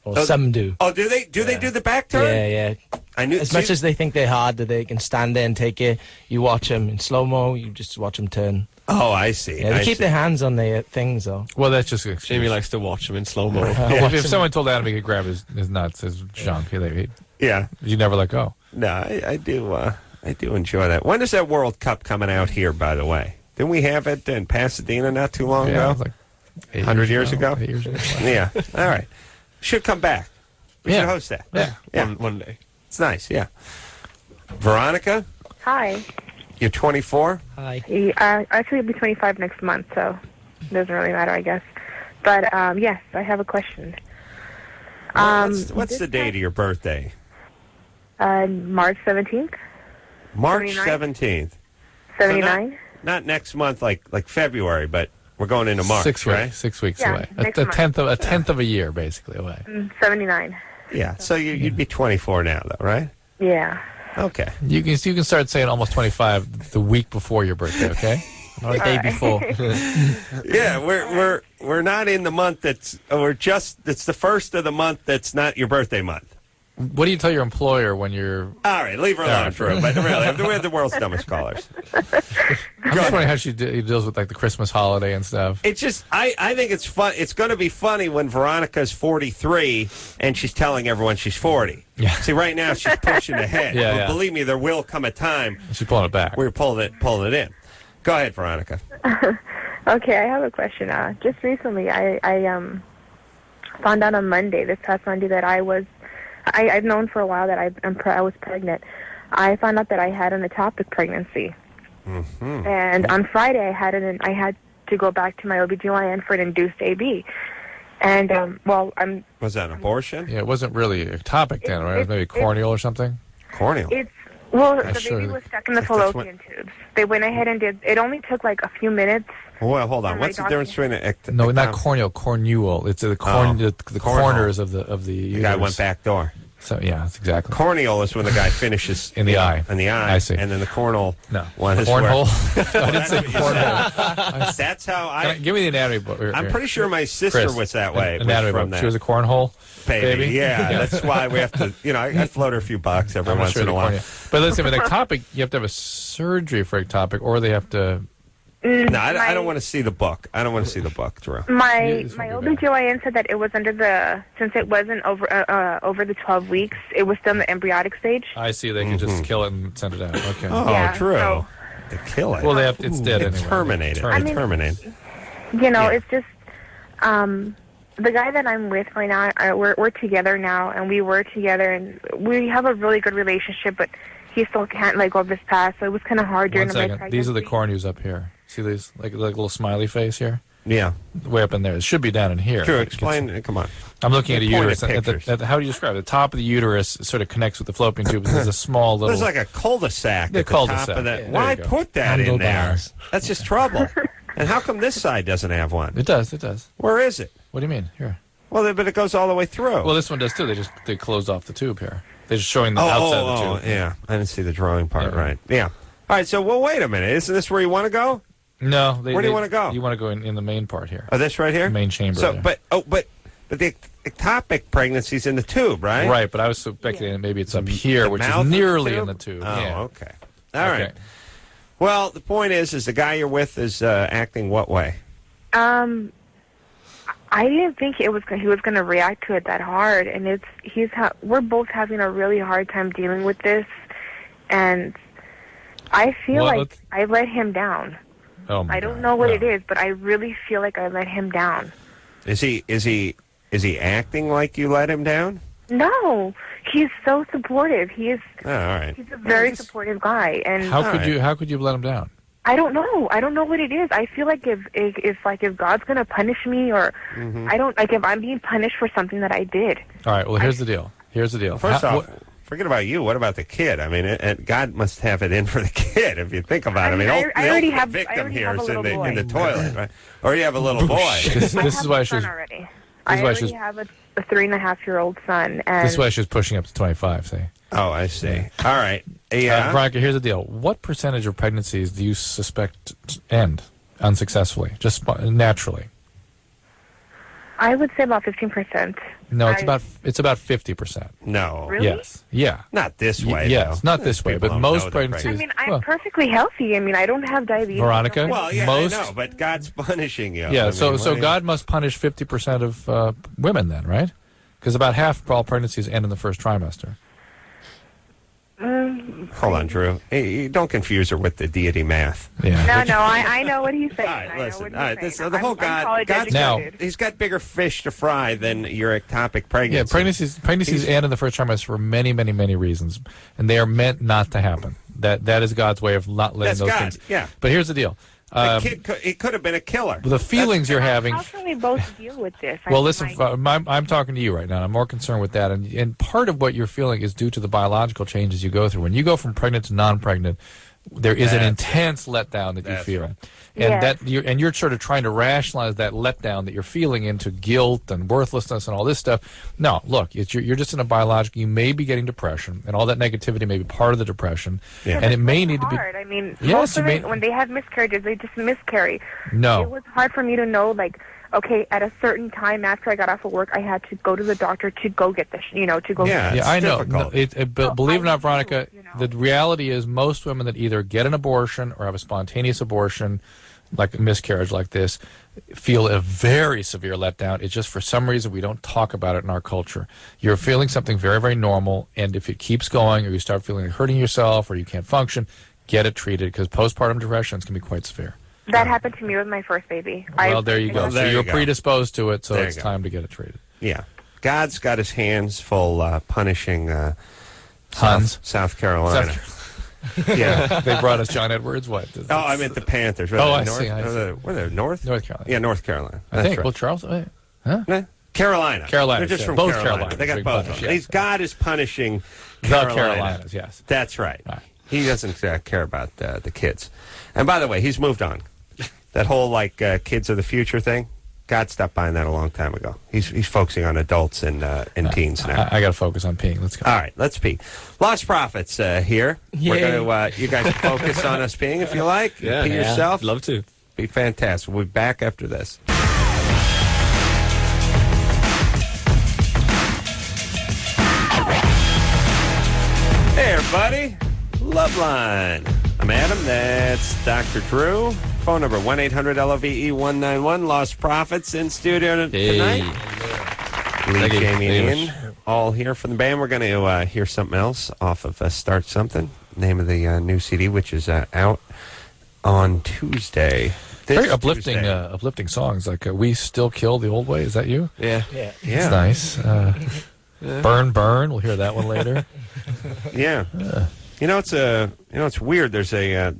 Or some do. Oh, do they? Do they do the back turn? Yeah. I knew. As much as they think they're hard, that they can stand there and take it, you watch them in slow-mo, you just watch them turn. Oh, I see. Yeah, they keep their hands on their things, though. Well, that's just... Jamie likes to watch him in slow-mo. If someone told Adam he could grab his nuts, his junk, you never let go. No, I do. I do enjoy that. When is that World Cup coming out here, by the way? Didn't we have it in Pasadena not too long ago? Like 100 years ago? 8 years ago. Yeah. All right. Should come back. We should host that. Yeah. One day. It's nice, yeah. Veronica, Hi. you're 24? Hi. Actually, I'll be 25 next month, so it doesn't really matter, I guess. But, yes, I have a question. What's the date of your birthday? March 17th. March 79? 17th. 79? So not next month, like February, but we're going into March, 6 right? weeks. 6 weeks Yeah, away. next A month. tenth of a year, basically, away. 79. Yeah, so you'd be 24 now, though, right? Yeah. Okay. You can start saying almost 25 the week before your birthday, okay? Or the day before. Yeah, we're not in the month it's the first of the month that's not your birthday month. What do you tell your employer when you're... All right, leave her alone for it. But really, we're the world's dumbest callers. I'm just wondering how she deals with, like, the Christmas holiday and stuff. It's just, I think it's fun. It's going to be funny when Veronica's 43 and she's telling everyone she's 40. Yeah. See, right now she's pushing ahead. Yeah, But yeah. believe me, there will come a time She's pulling it back. we're pulling it in. Go ahead, Veronica. Okay, I have a question. Just recently, I found out on Monday, this past Monday, that I've known for a while that I was pregnant. I found out that I had an ectopic pregnancy. Mm-hmm. And on Friday, I had to go back to my OBGYN for an induced AB. And, Was that an abortion? Yeah, it wasn't really ectopic then, right? It was maybe corneal or something? Corneal. the sure. baby was stuck in the If that's fallopian tubes. They went ahead and it only took like a few minutes. Well, hold on. My What's the doctor- difference between an No, not corneal, corneal. It's the Cornhole. corners of the The uterus. guy went back door. So yeah, that's exactly. Corneal is when the guy finishes In the eye. In the eye. I see. And then the cornal No. one is Cornhole? where- I didn't say cornhole. That's how Give me the anatomy book. I'm pretty sure my sister Chris, was that way. Anatomy was from book. that. She was a cornhole baby. baby? Yeah, that's why we have to. I float her a few bucks every I'm once sure in a the while. cornea. But listen, with ectopic, you have to have a surgery for ectopic, or they have to. No, I don't want to see the book. I don't want to see the book, Drew. My this my won't be OBGYN said that it was since it wasn't over the 12 weeks, it was still in the embryonic stage. I see. They can just kill it and send it out. Okay. Oh, Yeah, Drew. so- They kill it. Well, it's dead anyway. Terminate it. I mean- Terminate. It's just the guy that I'm with right now. We're together now, and we were together, and we have a really good relationship. But he still can't let go of his past, so it was kind of hard during One my second. pregnancy. These are the corneas up here. See these, like little smiley face here, Yeah. way up in there. It should be down in here. Drew, Like, explain. Come on. I'm looking at a Point at uterus. pictures. How do you describe it? The top of the uterus sort of connects with the fallopian tubes. There's a small little. There's like a cul-de-sac Yeah, at the cul-de-sac. top of that. Yeah, Why there you go. put that in there? Handlebars. That's just trouble. And how come this side doesn't have one? It does. It does. Where is it? What do you mean? Here. Well, but it goes all the way through. Well, this one does too. They close off the tube here. They're just showing the outside of the tube. Yeah. I didn't see the drawing part Yeah. right. Yeah. All right, so, wait a minute. Isn't this where you want to go? No. Where do you want to go? You want to go in the main part here. Oh, this right here? The main chamber. So, there. but the ectopic pregnancy's in the tube, right? Right, but I was speculating that maybe it's up here, The which mouth is of the nearly tube? in the tube. Oh, yeah. okay. All right. Okay. Well, the point is the guy you're with is acting what way? I didn't think he was going to react to it that hard, and we're both having a really hard time dealing with this, and I feel Well, like I let him down. Oh my I don't God. know what No. it is, but I really feel like I let him down. Is he acting like you let him down? No, he's so supportive. Oh, all right. He's a very supportive guy, and How could you let him down? I don't know. I don't know what it is. I feel like if God's gonna punish me, or I don't like if I'm being punished for something that I did. All right. Well, here's the deal. First off, forget about you. What about the kid? I mean, God must have it in for the kid if you think about it. I mean, I the already ultimate have- I victim already here have a is in little the boy. toilet, right? Or you have a little boy. this I is have why a she's son already. this I is why already she's- have a 3.5-year-old son, and this is why she's pushing up to 25. See. Oh, I see. All right. Yeah. Veronica, here's the deal. What percentage of pregnancies do you suspect end unsuccessfully, just naturally? I would say about 15%. No, it's about 50%. No. Really? Yes. Yeah. Not this way. Yes, though. not this way, People but don't know most they're pregnancies. I mean, I'm perfectly healthy. I mean, I don't have diabetes. Veronica? Well, yeah, Most- I know, but God's punishing you. Yeah, I so mean, what- God must punish 50% of women then, right? Because about half of all pregnancies end in the first trimester. Hold on, Drew. Hey, don't confuse her with the deity math. Yeah. No, I know what he's saying. All right, listen. All right, saying. the whole God's now, he's got bigger fish to fry than your ectopic pregnancy. Yeah, pregnancies end in the first trimester for many, many, many reasons, and they are meant not to happen. That is God's way of not letting those things. Yeah. But here's the deal. It could have been a killer. The feelings you're having. How can we both deal with this? Well, listen, I'm talking to you right now. I'm more concerned with that. And part of what you're feeling is due to the biological changes you go through. When you go from pregnant to non-pregnant, there is an intense letdown that you feel. Right. And you're sort of trying to rationalize that letdown that you're feeling into guilt and worthlessness and all this stuff. No, look, you're just in a biological. You may be getting depression, and all that negativity may be part of the depression. Yeah. And it may need to be. I mean, yes, when they have miscarriages, they just miscarry. No, it was hard for me to know, like, okay, at a certain time after I got off of work, I had to go to the doctor to go get this, to go. Yeah, I know. Difficult. But believe it or not, Veronica, the reality is most women that either get an abortion or have a spontaneous abortion, like a miscarriage like this, feel a very severe letdown. It's just for some reason we don't talk about it in our culture. You're feeling something very, very normal, and if it keeps going or you start feeling like hurting yourself or you can't function, get it treated, because postpartum depression can be quite severe. That happened to me with my first baby. Well, there you go. So you're predisposed to it, so there it's time to get it treated. Yeah. God's got his hands full punishing South Carolina. Yeah. They brought us John Edwards. What? I meant the Panthers. I see. Were they North? North Carolina. Yeah, North Carolina. I think. Right. Well, Charles. Huh? Carolina. They're just from both Carolina. They got both of them. Yes. God is punishing Carolina. The Carolinas, yes. That's right. He doesn't care about the kids. And by the way, he's moved on. That whole kids of the future thing, God stopped buying that a long time ago. He's focusing on adults and teens now. I got to focus on peeing. Let's go. All right, let's pee. Lostprophets here. Yay. We're going to, you guys can focus on us peeing if you like. Yeah, pee yourself. Love to. Be fantastic. We'll be back after this. Hey, everybody. Loveline. I'm Adam. That's Dr. Drew. Phone number 1-800-LOVE-191. Lost Prophets in studio tonight. Lee, Jamie, and Ian, all here from the band. We're going to hear something else off of Start Something, name of the new CD, which is out on Tuesday. Very uplifting, uplifting songs. Like "We Still Kill the Old Way." Is that you? Yeah. It's nice. Burn, burn. We'll hear that one later. Yeah. It's weird. There's a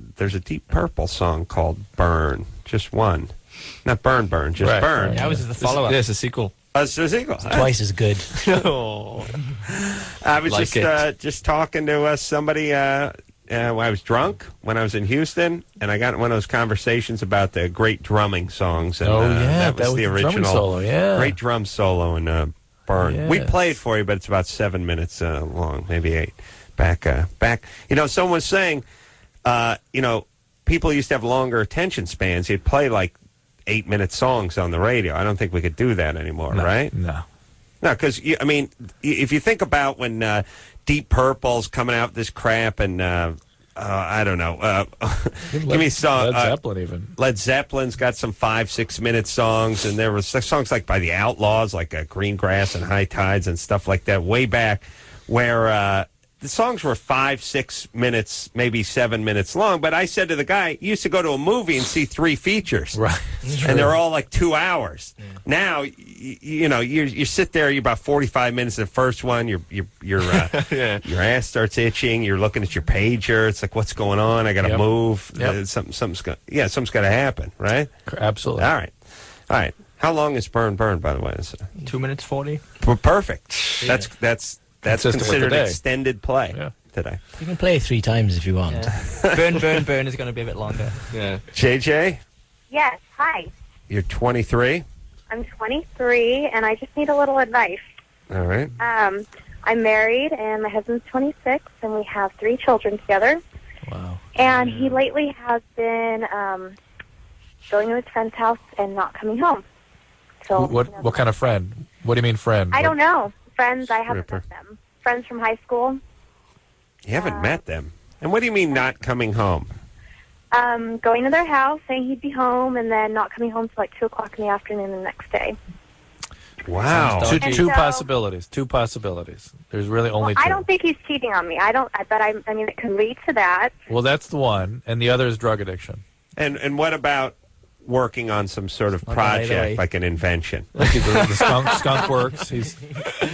Deep Purple song called "Burn." Just one, not "Burn, Burn," just right, "Burn." Right. That was the follow-up. Yeah, it's a sequel. It's a sequel. It's twice as good. Oh. I was just talking to somebody. I was drunk when I was in Houston, and I got one of those conversations about the great drumming songs. And, that was the original solo. Yeah, great drum solo in "Burn." Yes. We play it for you, but it's about 7 minutes long, maybe 8. Back. Someone was saying, people used to have longer attention spans. You'd play 8-minute songs on the radio. I don't think we could do that anymore, right? No, because if you think about when Deep Purple's coming out with this crap, and I don't know, give me a song. Led Zeppelin even. Led Zeppelin's got some 5-6 minute songs, and there was songs by the Outlaws, Green Grass and High Tides and stuff like that, way back, where the songs were 5-6 minutes, maybe 7 minutes long. But I said to the guy, you used to go to a movie and see 3 features. Right. And they're all 2 hours. Yeah. Now, you sit there, you're about 45 minutes in the first one, your ass starts itching, you're looking at your pager, it's what's going on? I got to move. Yep. Something's got to happen, right? Absolutely. All right. How long is Burn, Burn, by the way? 2 minutes 40. Perfect. Yeah. That's considered extended play today. You can play 3 times if you want. Yeah. Burn, Burn, Burn is going to be a bit longer. Yeah. JJ? Yes, hi. You're 23? I'm 23, and I just need a little advice. All right. I'm married, and my husband's 26, and we have 3 children together. Wow. And he lately has been going to his friend's house and not coming home. So what kind of friend? What do you mean friend? I don't know. Friends, I haven't met them. Friends from high school. You haven't met them? And what do you mean not coming home? Going to their house, saying he'd be home, and then not coming home till 2 o'clock in the afternoon the next day. Wow. Two possibilities. Two possibilities. There's really only two. I don't think he's cheating on me. I mean, it can lead to that. Well, that's the one, and the other is drug addiction. And what about working on some sort of project, like an invention? Like the skunk works. He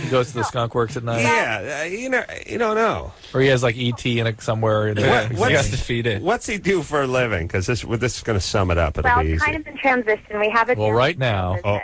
goes to the skunk works at night. Yeah, you don't know. Or he has like ET in it somewhere. He has to feed it. What's he do for a living? Because this is going to sum it up. It'll be easy. Kind of in transition. We have a right now. Oh,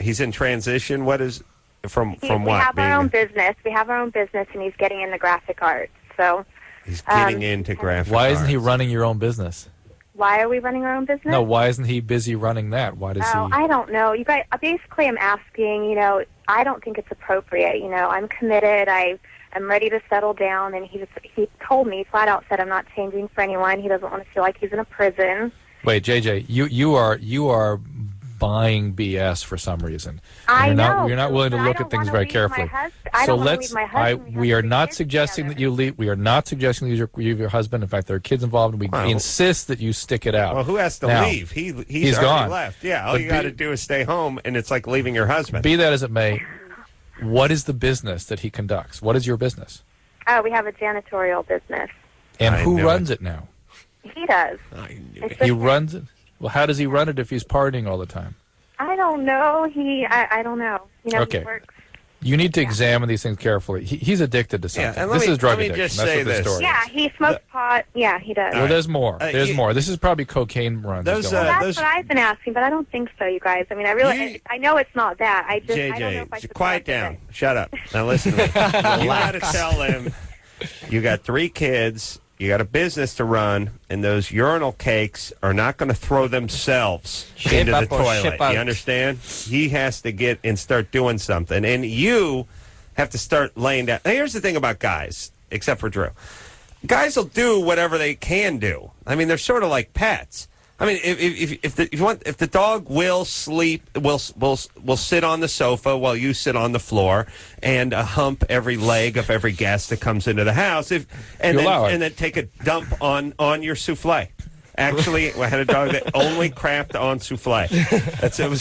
he's in transition. What is from what? We have our own business. We have our own business, and he's getting into graphic arts. So he's getting into graphic. Why isn't he running your own business? Why are we running our own business? No, why isn't he busy running that? Why does he? I don't know. You guys, basically, I'm asking. I don't think it's appropriate. I'm committed. I'm ready to settle down, and he told me flat out said I'm not changing for anyone. He doesn't want to feel like he's in a prison. Wait, JJ, you are buying BS for some reason. You're not willing to look at things very carefully. So we are not suggesting that you leave. We are not suggesting that you leave your husband. In fact, there are kids involved, and we insist that you stick it out. Well, who has to leave? He's already gone. left. Yeah, all you got to do is stay home, and it's like leaving your husband. Be that as it may, what is the business that he conducts? What is your business? We have a janitorial business. And who runs it now? He does. He runs it? Well, how does he run it if he's partying all the time? I don't know. I don't know. Okay. He works. You need to examine these things carefully. He's addicted to something. Yeah, this is drug addiction. Just That's say what the story is. Yeah, he smokes pot. Yeah, he does. Well, there's more. There's more. This is probably cocaine runs. That's what I've been asking, but I don't think so, you guys. I mean, I know it's not that. I don't know if I should quiet down. Shut up. Now listen to me. You got to tell him you got 3 kids. You got a business to run, and those urinal cakes are not going to throw themselves into the toilet. You understand? He has to get and start doing something, and you have to start laying down. Now, here's the thing about guys, except for Drew. Guys will do whatever they can do. I mean, they're sort of like pets. I mean, if the dog will sleep, will sit on the sofa while you sit on the floor and hump every leg of every guest that comes into the house, and then take a dump on your souffle. Actually, I had a dog that only crapped on souffle.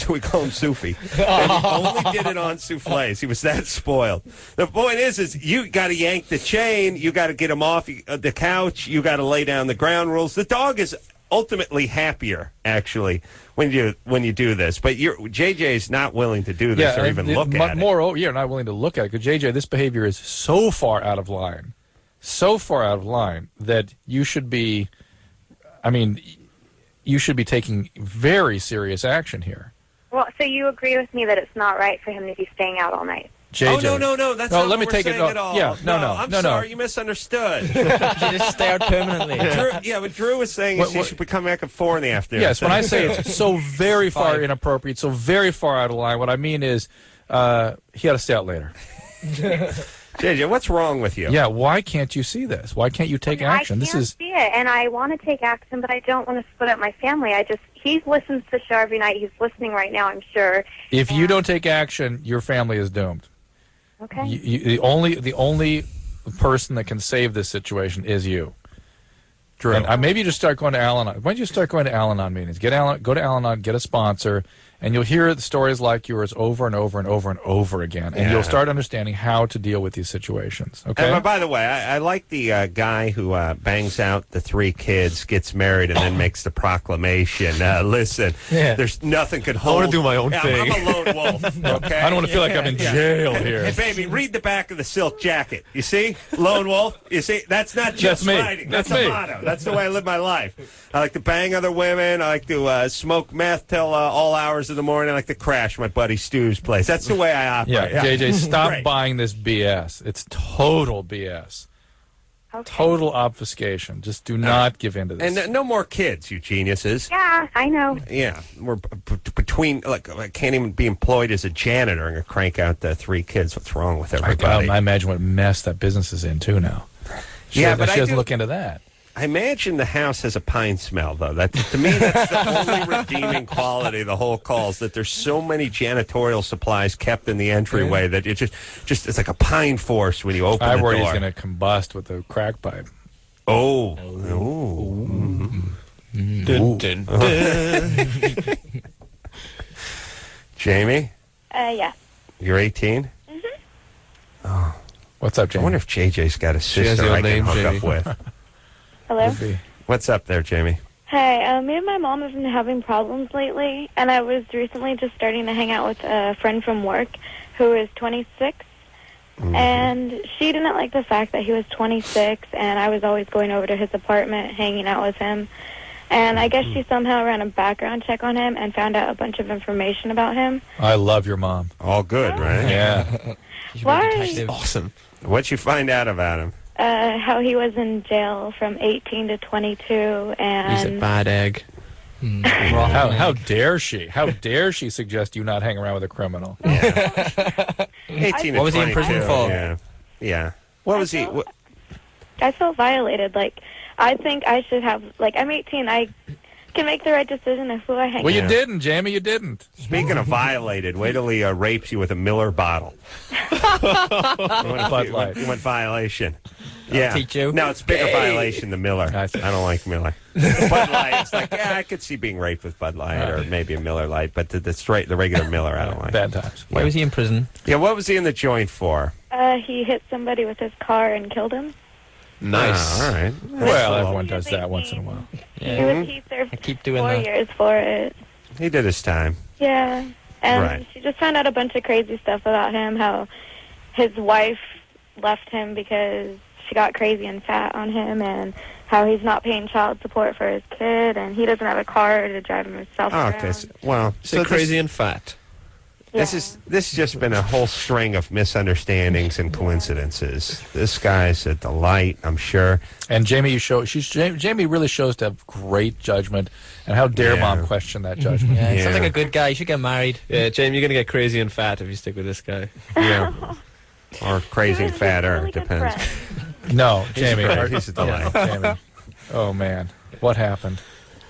We call him Soufy. And he only did it on souffles. He was that spoiled. The point is you got to yank the chain. You got to get him off the couch. You got to lay down the ground rules. The dog is ultimately happier, actually, when you do this. But JJ's not willing to do this or even look at it. Moreover, you're not willing to look at it because JJ, this behavior is so far out of line, that you should be. I mean, you should be taking very serious action here. Well, so you agree with me that it's not right for him to be staying out all night? JJ. Oh, no, that's not let me what take we're saying at all. Yeah, I'm sorry, you misunderstood. You just stay out permanently. What Drew was saying is you should be coming back at 4 in the afternoon. Yes, when I say it's so very far inappropriate, so very far out of line, what I mean is he had to stay out later. JJ, what's wrong with you? Yeah, why can't you see this? Why can't you take action? I can't see it, and I want to take action, but I don't want to split up my family. He listens to the show every night. He's listening right now, I'm sure. If you don't take action, your family is doomed. Okay. The only person that can save this situation is you. Drew. And maybe you just start going to Al-Anon. Why don't you start going to Al-Anon meetings? Go to Al-Anon, get a sponsor, and you'll hear the stories like yours over and over and over and over again, and you'll start understanding how to deal with these situations. Okay. And by the way, I like the guy who bangs out the 3 kids, gets married, and then makes the proclamation. Listen, there's nothing could hold. I want to do my own thing. I'm a lone wolf. Okay. I don't want to feel like I'm in jail here. Hey, baby, read the back of the silk jacket. You see, lone wolf. You see, that's not just writing. That's a motto. That's the way I live my life. I like to bang other women. I like to smoke meth till all hours of the morning. I like to crash my buddy Stu's place. That's the way I operate. Yeah, JJ, stop buying this BS. It's total BS. Okay. Total obfuscation. Just do not give in to this. And no more kids, you geniuses. Yeah, I know. Yeah, we're between, I can't even be employed as a janitor and crank out the 3 kids. What's wrong with everybody? I imagine what mess that business is in, too, now. She doesn't look into that. I imagine the house has a pine smell, though. To me, that's the only redeeming quality of the whole call, is that there's so many janitorial supplies kept in the entryway that it just it's like a pine forest when you open the door. I worry he's going to combust with the crack pipe. Oh. Jamie? Yeah. You're 18? Mm-hmm. Oh. What's up, Jamie? I wonder if JJ's got a sister I can hook up with. Hello? What's up there, Jamie? Hi, me and my mom have been having problems lately, and I was recently just starting to hang out with a friend from work who is 26, and she didn't like the fact that he was 26, and I was always going over to his apartment, hanging out with him, and I guess she somehow ran a background check on him and found out a bunch of information about him. I love your mom. All good, right? Yeah. Why? Awesome. What'd you find out about him? How he was in jail from 18 to 22, and... He's a bad egg. How dare she? How dare she suggest you not hang around with a criminal? Yeah. 18 to What was he in 22, prison for? Yeah. What was he? I felt violated. Like, I think I should have... Like, I'm 18. I can make the right decision of who I hang out with. Well, you didn't, Jamie. You didn't. Speaking of violated, wait till he rapes you with a Miller bottle. You went violation. Yeah. teach you. No, it's bigger violation than Miller. I don't like Miller. Bud Light, it's like, yeah, I could see being raped with Bud Light or maybe a Miller Light, but the regular Miller, I don't like. Bad times. Why was he in prison? Yeah, what was he in the joint for? He hit somebody with his car and killed him. Nice. Oh, all right. Well, everyone does that once in a while. He served I keep doing 4 that. years for it. He did his time. Yeah. And Right. she just found out a bunch of crazy stuff about him, how his wife left him because she got crazy and fat on him, and how he's not paying child support for his kid, and he doesn't have a car to drive himself Oh, around. okay. Well, So crazy and fat. This has just been a whole string of misunderstandings and coincidences. This guy's a delight, I'm sure. And Jamie, Jamie really shows to have great judgment. And how dare Mom question that judgment? Yeah, he sounds like a good guy. You should get married. Yeah, Jamie, you're going to get crazy and fat if you stick with this guy. Yeah. Or crazy and fatter, really good depends. No, Jamie. He's a delight. Jamie. Oh, man. What happened?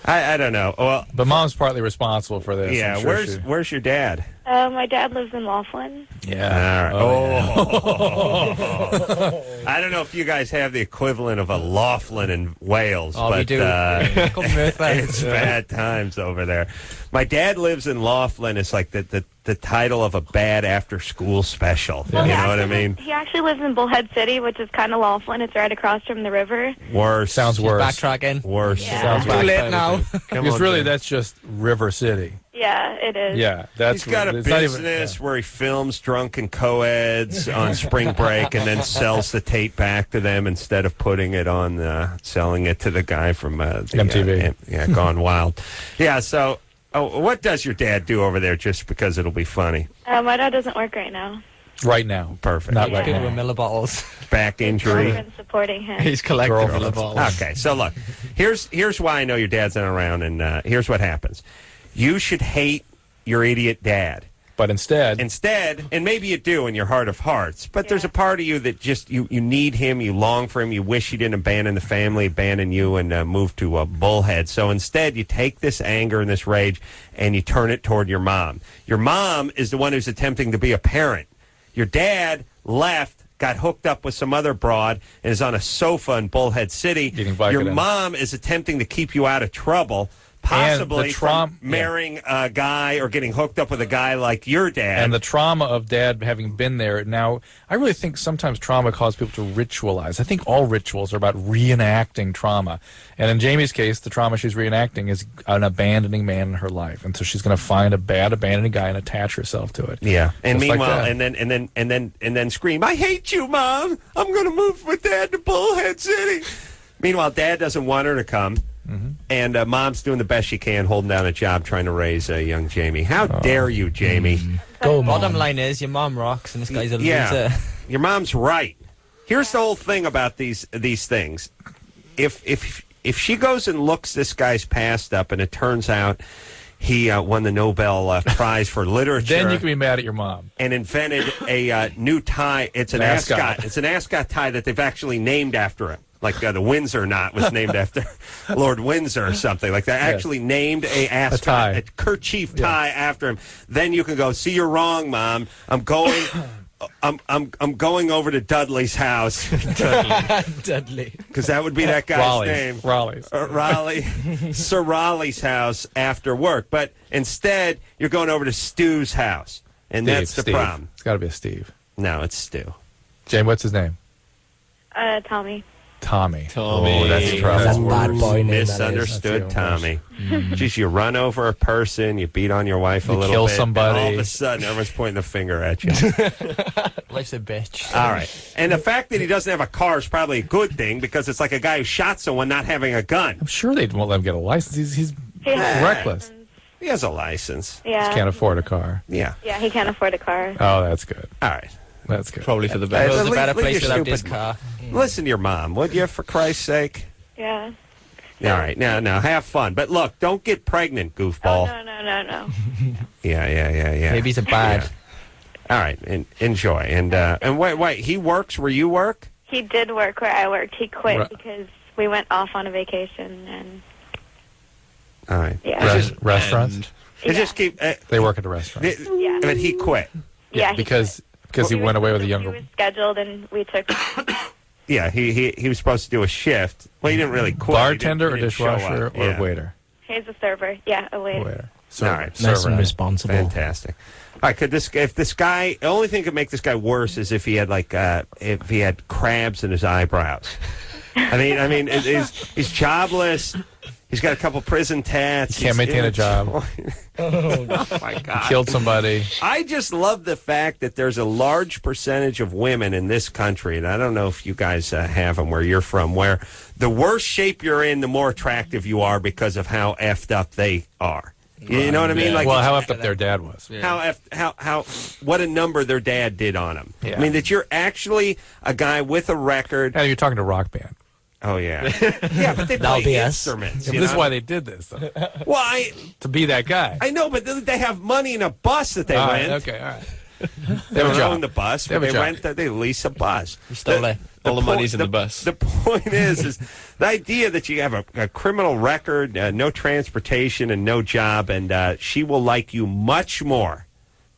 I don't know. Well, but Mom's partly responsible for this. Yeah, I'm sure where's your dad? My dad lives in Laughlin. Yeah. All right. I don't know if you guys have the equivalent of a Laughlin in Wales, but we do. it's bad times over there. My dad lives in Laughlin. It's like the title of a bad after-school special. Well, you know what I mean? He actually lives in Bullhead City, which is kind of Laughlin. It's right across from the river. Worse. Sounds worse. Backtracking. Worse. Yeah. Sounds Too late now. Because really, that's just River City. Yeah, it is. Yeah, He's got a business where he films drunken co-eds on spring break and then sells the tape back to them instead of putting it on, selling it to the guy from MTV. Gone Wild. Yeah, so what does your dad do over there just because it'll be funny? My dad doesn't work right now. Right now. Perfect. Not right Good now. with Miller bottles. Back injury. Girlfriend's supporting him. He's collecting Girlfriend. Miller bottles. Okay, so look, here's why I know your dad's not around, and here's what happens. You should hate your idiot dad. But instead, and maybe you do in your heart of hearts, but there's a part of you that just, you need him, you long for him, you wish he didn't abandon the family, abandon you, and move to Bullhead. So instead, you take this anger and this rage, and you turn it toward your mom. Your mom is the one who's attempting to be a parent. Your dad left, got hooked up with some other broad, and is on a sofa in Bullhead City. Your mom is attempting to keep you out of trouble, possibly from marrying a guy or getting hooked up with a guy like your dad. And the trauma of Dad having been there. Now, I really think sometimes trauma causes people to ritualize. I think all rituals are about reenacting trauma. And in Jamie's case, the trauma she's reenacting is an abandoning man in her life. And so she's going to find a bad abandoning guy and attach herself to it. Yeah. And Just meanwhile, like and then scream, "I hate you, Mom. I'm going to move with Dad to Bullhead City." Meanwhile, Dad doesn't want her to come. And Mom's doing the best she can, holding down a job, trying to raise a young Jamie. How dare you, Jamie? Go, Mom. Bottom line is, your mom rocks, and this guy's a loser. Your mom's right. Here's the whole thing about these things. If she goes and looks this guy's past up, and it turns out he won the Nobel Prize for Literature, then you can be mad at your mom. And invented a new tie. It's an ascot. It's an ascot tie that they've actually named after him. Like the Windsor knot was named after Lord Windsor or something like that. Actually named a tie. A kerchief tie after him. Then you can go, "See, you're wrong, Mom. I'm going going over to Dudley's house." Dudley. Because that would be that guy's name. Raleigh. Sir Raleigh's house after work. But instead, you're going over to Stu's house. And Steve, that's the Steve. problem. It's got to be a Steve. No, it's Stu. Jane, what's his name? Tommy. Tommy. Oh, that's trouble. That's a bad boy name, that is. Misunderstood That's Tommy. Just you run over a person, you beat on your wife a You little kill bit, somebody. and all of a sudden everyone's pointing the finger at you. Life's a bitch. All right. And the fact that he doesn't have a car is probably a good thing because it's like a guy who shot someone not having a gun. I'm sure they won't let him get a license. He's reckless. He has a license. Yeah. He can't afford a car. Yeah. Yeah, he can't afford a car. Oh, that's good. All right. That's good. Probably for the best. It was a better Leave place your without this stupid- car. Listen to your mom, would you, for Christ's sake? Yeah. All right. Now, have fun. But look, don't get pregnant, goofball. Oh, no. Yeah. Babies are bad. Yeah. All right. Enjoy. And wait, he works where you work? He did work where I worked. He quit Right. because we went off on a vacation. And All right. yeah. Restaurants? Just keep... They work at a restaurant. Yeah. But he quit. Yeah, because he went away with a younger... He was scheduled and we took... Yeah, he was supposed to do a shift. Well, he didn't really quit. Bartender He or didn't show dishwasher up. or Yeah. waiter? He's a server. Yeah, a waiter. All right. Nice and responsible. Fantastic. All right, if this guy, the only thing that could make this guy worse is if he had if he had crabs in his eyebrows. I mean, he's jobless. He's got a couple prison tats. He can't maintain a job. Oh my God! He killed somebody. I just love the fact that there's a large percentage of women in this country, and I don't know if you guys have them where you're from, where the worse shape you're in, the more attractive you are because of how effed up they are. You know what I mean? Like, well, how effed up their dad was. How what a number their dad did on him. Yeah. I mean, that you're actually a guy with a record. Now you're talking to a rock band. Oh, yeah. Yeah, but they That'll play be us. instruments. Yeah, you but this is know? why they did this, though. Well, to be that guy. I know, but they have money in a bus that they All rent. right, okay, all right. They have a don't job. own the bus, They have but a they job. they lease a bus. All the money's in the bus. The point is the idea that you have a criminal record, no transportation, and no job, and she will like you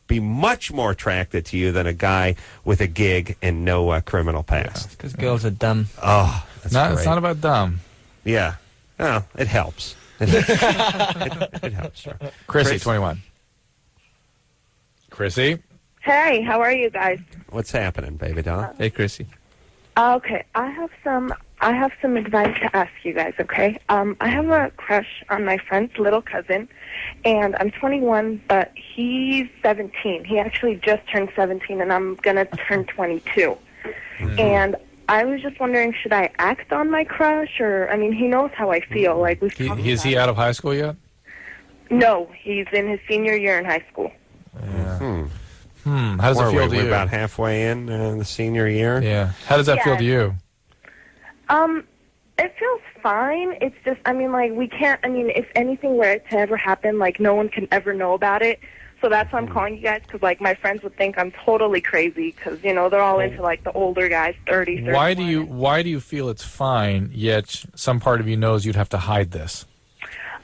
be much more attracted to you than a guy with a gig and no criminal past. Because girls are dumb. Oh, that's great. It's not about dumb. Yeah. Well, it helps. It helps. Sure. Chrissy, 21. Chrissy? Hey, how are you guys? What's happening, baby doll? Hey, Chrissy. Okay, I have some advice to ask you guys, okay? I have a crush on my friend's little cousin, and I'm 21, but he's 17. He actually just turned 17, and I'm going to turn 22. Mm-hmm. And I was just wondering, should I act on my crush, or, I mean, he knows how I feel. Like, we've talked Is he out of high school yet? No, he's in his senior year in high school. Yeah. How does it feel to you? We're about halfway in the senior year. Yeah. How does that feel to you? It feels fine. It's just, I mean, like, we can't, I mean, if anything were to ever happen, like, no one can ever know about it. So that's why I'm calling you guys, because, like, my friends would think I'm totally crazy, because, you know, they're all into, like, the older guys, 30, 31. Why do you feel it's fine, yet some part of you knows you'd have to hide this?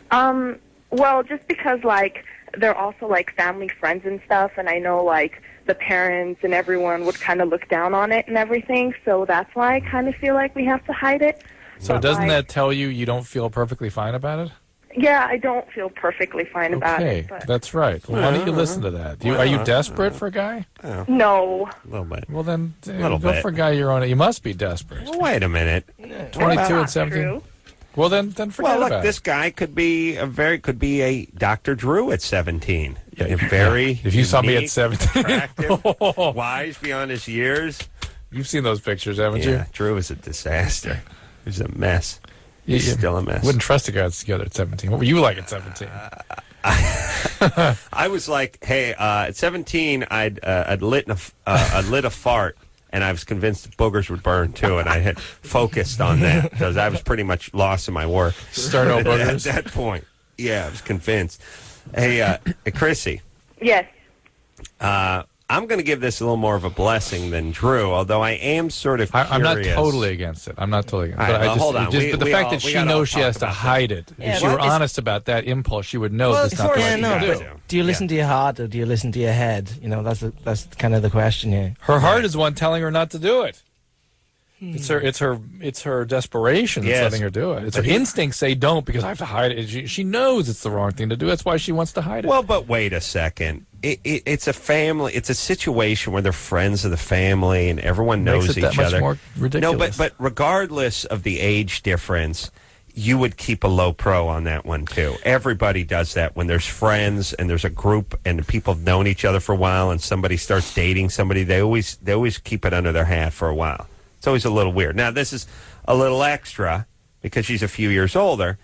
Well, just because, like, they're also, like, family friends and stuff, and I know, like, the parents and everyone would kind of look down on it and everything, so that's why I kind of feel like we have to hide it. So doesn't that tell you don't feel perfectly fine about it? Yeah, I don't feel perfectly fine about it. Okay, that's right. Well, why don't you listen to that? Are you desperate for a guy? No. A little bit. Well, then Little go bit. for a guy you're on. You must be desperate. Well, wait a minute. 22 and 17. True. Well, then forget Well, look, about this guy could be a Dr. Drew at 17. Yeah, very. If you saw me at unique, 17, attractive, wise beyond his years. You've seen those pictures, haven't Yeah, you? Drew is a disaster. He's a mess. He's still a mess. Wouldn't trust a guy that's together at 17. What were you like at 17? I was like, hey, at 17, I'd lit a fart, and I was convinced the boogers would burn too, and I had focused on that because I was pretty much lost in my work. Sterno boogers. At that point, yeah, I was convinced. Hey, Chrissy. Yes. I'm going to give this a little more of a blessing than Drew, although I am sort of curious. I'm not totally against it. I'm not totally against it. All right, hold on. But the fact that she knows she has to hide it, if she were honest about that impulse, she would know that's not the right thing to do. Do you listen to your heart or do you listen to your head? You know, that's kind of the question here. Her heart is the one telling her not to do it. It's her desperation that's letting her do it. It's her instincts say don't because I have to hide it. She knows it's the wrong thing to do. That's why she wants to hide it. Well, but wait a second. It's a family. It's a situation where they're friends of the family and everyone knows each other. More ridiculous. No, but regardless of the age difference, you would keep a low pro on that one too. Everybody does that when there's friends and there's a group and the people have known each other for a while and somebody starts dating somebody. They always keep it under their hat for a while. It's always a little weird. Now, this is a little extra because she's a few years older.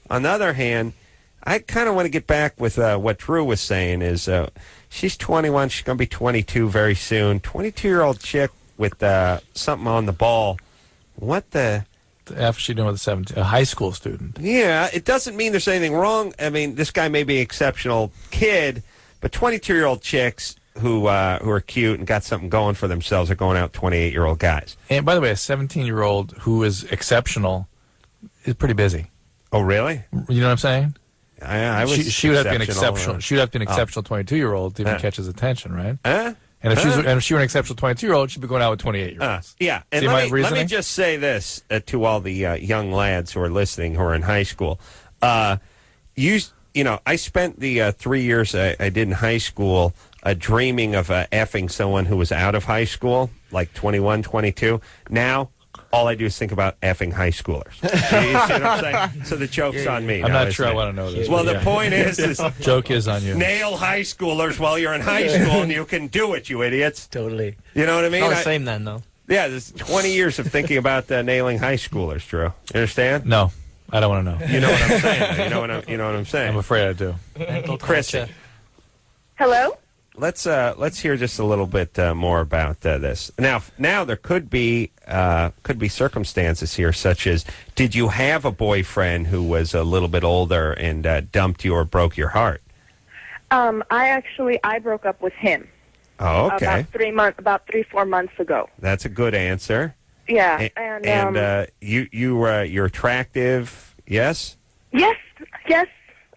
On the other hand, I kind of want to get back with what Drew was saying is she's 21. She's going to be 22 very soon. 22-year-old chick with something on the ball. What the F is she doing with a high school student? Yeah, it doesn't mean there's anything wrong. I mean, this guy may be an exceptional kid, but 22-year-old chicks who are cute and got something going for themselves are going out 28-year-old guys. And by the way, a 17-year-old who is exceptional is pretty busy. Oh, really? You know what I'm saying? I was she would have to be an exceptional. She would have to be an exceptional 22-year-old to even catch his attention, right? And if she were an exceptional 22-year-ld, she'd be going out with 28-year-olds. Yeah, and let me just say this to all the young lads who are listening who are in high school. You know, I spent the 3 years I did in high school dreaming of effing someone who was out of high school, like 21, 22. Now, all I do is think about effing high schoolers. You see what I'm saying? So the joke's on me. I'm not sure I want to know this. Well, the point is joke is on you. Nail high schoolers while you're in high school, and you can do it, you idiots. Totally. You know what I mean? Not the same then, though. Yeah, there's 20 years of thinking about nailing high schoolers, Drew. You understand? No, I don't want to know. You know what I'm saying? Though. You know what I'm saying? I'm afraid I do. Chrissy. Hello? Let's hear just a little bit more about this. Now there could be circumstances here, such as did you have a boyfriend who was a little bit older and dumped you or broke your heart? I broke up with him. Oh, okay. About 3-4 months ago. That's a good answer. Yeah, you're attractive, yes? Yes,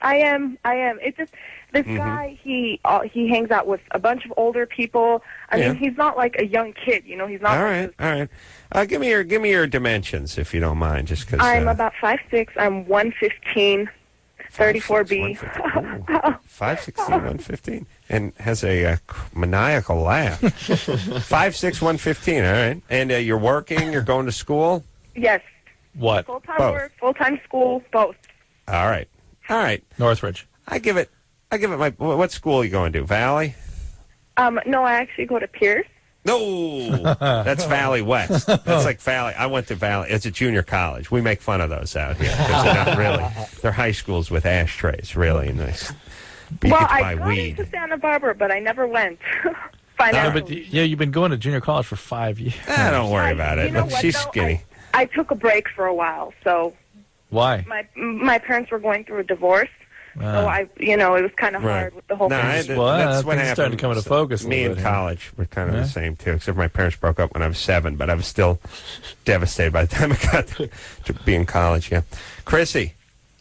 I am. It's just this guy. He hangs out with a bunch of older people. I mean, he's not like a young kid. You know, he's not. All right. Give me your dimensions if you don't mind, just because. I'm about 5'6". I'm 115. 34B. 5'16", 115, and has a maniacal laugh. 5'6", 115. All right, and you're working. You're going to school. Yes. What? Full-time work, full-time school, both. All right. Northridge. I give it my. What school are you going to? Valley? No, I actually go to Pierce. No, that's Valley West. That's like Valley. I went to Valley. It's a junior college. We make fun of those out here because they're not really. They're high schools with ashtrays, really nice. I got into Santa Barbara, but I never went. You've been going to junior college for 5 years. Don't worry about it. You know what, she's skinny. I took a break for a while, so. Why? My parents were going through a divorce. So it was kind of hard with the whole thing. That's what happened. Starting to come into focus. Me in college were kind of the same too, except my parents broke up when I was 7, but I was still devastated by the time I got to be in college. Yeah, Chrissy,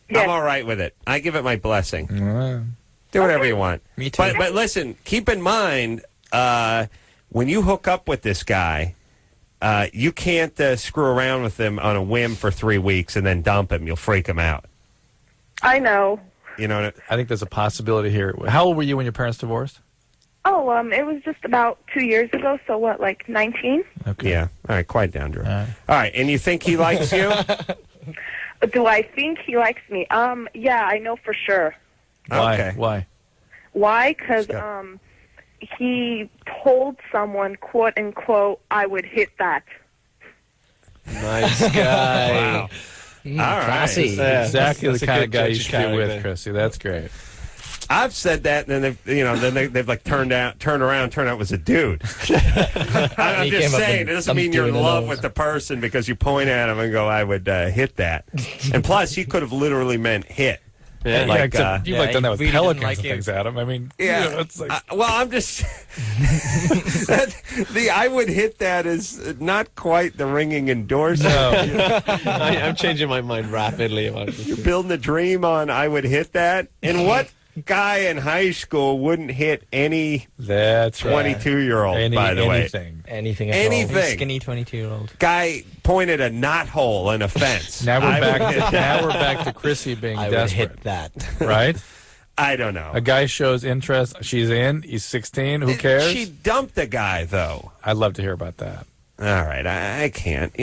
yes. I'm all right with it. I give it my blessing. Do whatever you want. Me too. But listen, keep in mind when you hook up with this guy. You can't screw around with him on a whim for 3 weeks and then dump him. You'll freak him out. I know. You know, I think there's a possibility here. How old were you when your parents divorced? Oh, it was just about 2 years ago. So what, like 19? Okay. Yeah. All right. Quiet down, Drew. All right. And you think he likes you? Do I think he likes me? Yeah, I know for sure. Why? Okay. Why? Because he told someone, quote unquote, I would hit that. Nice guy. Wow. All right. Exactly the kind of guy you should be with, Chrissy. That's great. I've said that, and then they've like turned around, it was a dude. I'm just saying, it doesn't mean you're in love with the person because you point at him and go, I would hit that. And plus, he could have literally meant hit. Yeah, you've done that with really pelicans and things, Adam. I mean, it's like... well, I'm just I would hit that is not quite the ringing endorsement. No. I'm changing my mind rapidly about this. You're building a dream on I would hit that, and what guy in high school wouldn't hit any 22-year-old, by the way. Anything. Skinny 22-year-old. Guy pointed a knothole in a fence. Now we're back to Chrissy being I desperate. would hit that. Right? I don't know. A guy shows interest. She's in. He's 16. Who cares? She dumped the guy, though. I'd love to hear about that. All right. I can't.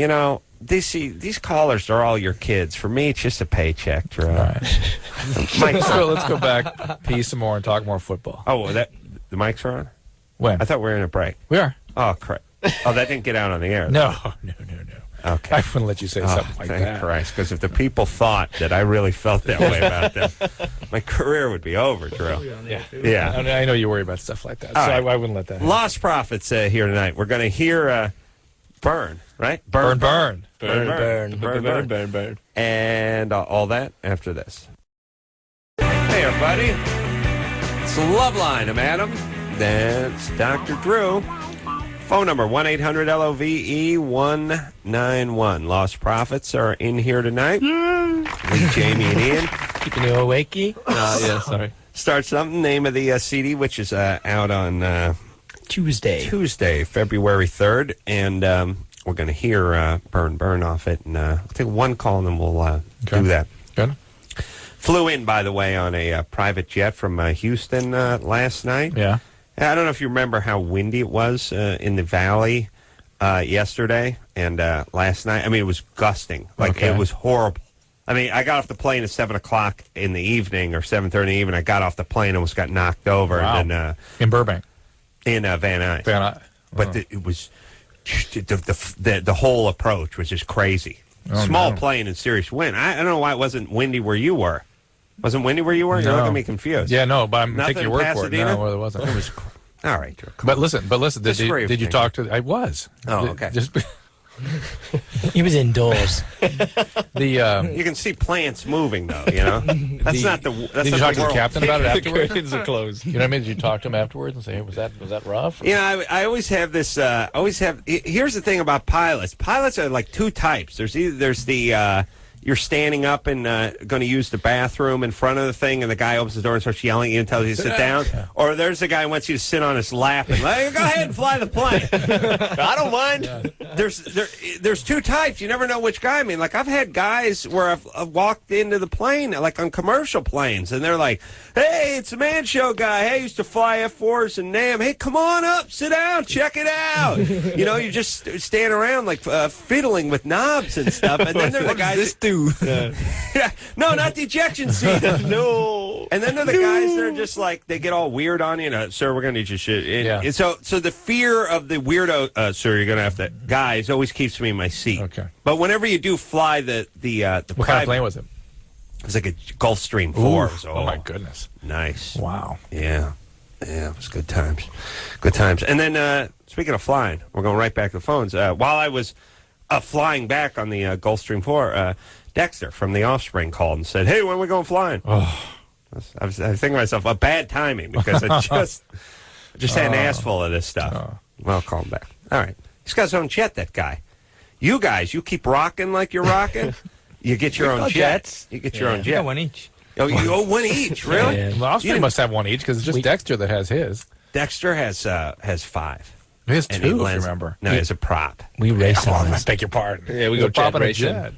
These callers are all your kids. For me, it's just a paycheck, Drew. All right. Let's go back, pee some more, and talk more football. Oh, the mics are on? When? I thought we were in a break. We are. Oh, crap. Oh, that didn't get out on the air. No. Okay. I wouldn't let you say something like that. Thank Christ, because if the people thought that I really felt that way about them, my career would be over, Drew. Yeah. I know you worry about stuff like that, All right. I wouldn't let that happen. Lostprophets here tonight. We're going to hear Burn, right? Burn. And all that after this. Hey, everybody. It's Loveline. I'm Adam. That's Dr. Drew. Phone number 1-800-LOVE-191. Lost Prophets are in here tonight. Lee, Jamie, and Ian. Keeping you awakey? Yeah, sorry. Start Something, name of the CD, which is out on Tuesday, February 3rd. And we're going to hear Burn off it. And I'll take one call and then we'll do that. Good. Flew in, by the way, on a private jet from Houston last night. Yeah. I don't know if you remember how windy it was in the valley yesterday and last night. I mean, it was gusting. It was horrible. I mean, I got off the plane at 7 o'clock in the evening or 7:30 in the evening. I got off the plane and almost got knocked over. Wow. And then, in Burbank? In Van Nuys. Van Nuys. But it was the whole approach was just crazy. Small plane and serious wind. I don't know why it wasn't windy where you were. Wasn't windy where you were? You're looking at me confused. Yeah, no, but I'm taking your word Pasadena? for it. No, it wasn't. It was all right. Drew, but listen. Did you talk to? I was. Oh, okay. He was indoors. You can see plants moving, though. That's not the. That's did you talk to the captain about it afterwards? The curtains are closed. You know what I mean? Did you talk to him afterwards and say, "Hey, was that rough?" I always have this. Here's the thing about pilots. Pilots are like two types. There's the. You're standing up and going to use the bathroom in front of the thing, and the guy opens the door and starts yelling at you and tells you to sit down. Yeah. Or there's the guy who wants you to sit on his lap and go ahead and fly the plane. I don't mind. Yeah. There's two types. You never know which guy. I mean, like I've had guys where I've walked into the plane, like on commercial planes, and they're like, "Hey, it's a Man Show guy. Hey, I used to fly F4s and NAM. Hey, come on up, sit down, check it out." You just stand around like fiddling with knobs and stuff, and then they're the guys. This dude. Yeah. No, not the ejection seat. No. And then they're the guys that are just like, they get all weird on you. Sir, we're going to need your shit. And so the fear of the weirdo, sir, you're going to have to, guys, always keeps me in my seat. Okay. But whenever you do fly the what kind of plane was it? It was like a Gulfstream 4. Oh, my goodness. Nice. Wow. Yeah. Yeah, it was good times. Good times. And then, speaking of flying, we're going right back to the phones. While I was flying back on the Gulfstream 4, Dexter from The Offspring called and said, "Hey, when are we going flying?" Oh. I was thinking to myself, bad timing, because I just had an ass full of this stuff. Well, I'll call him back. All right. He's got his own jet, that guy. You guys, you keep rocking like you're rocking. You get your own jets. You get your own jet. We got one each. Oh, you owe one each, really? Yeah. Well, Offspring must have one each, because it's just Dexter that has his. Dexter has 5. He has 2, if you remember. No, he has a prop. We race on. I beg your pardon. Yeah, we go jet a racing. jet.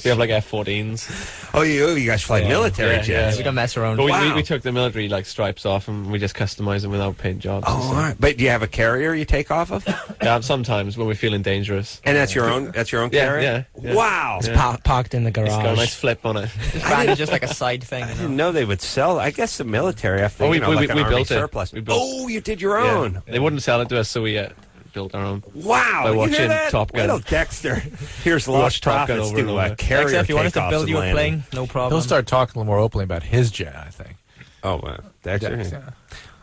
We have like F-14s. Oh, you guys fly military jets. Yeah. We don't mess around. But we took the military stripes off and we just customize them without paint jobs. Oh, all right. But do you have a carrier you take off of? Yeah, sometimes when we're feeling dangerous. And that's your own. That's your own carrier. Yeah. Wow. It's parked in the garage. It's got a nice flip on it. It's branded just like a side thing. I didn't know they would sell. I guess the military after we like an army built surplus. it. Oh, you did your own. They wouldn't sell it to us, so we built our own. Wow! By watching you hear that? Top Gun. Little Dexter. Here's Lostprophets do carrier Dexter, if you want us to takeoffs build you a and plane, no problem. He'll start talking a little more openly about his jet, I think. Oh, wow. Dexter. Yeah.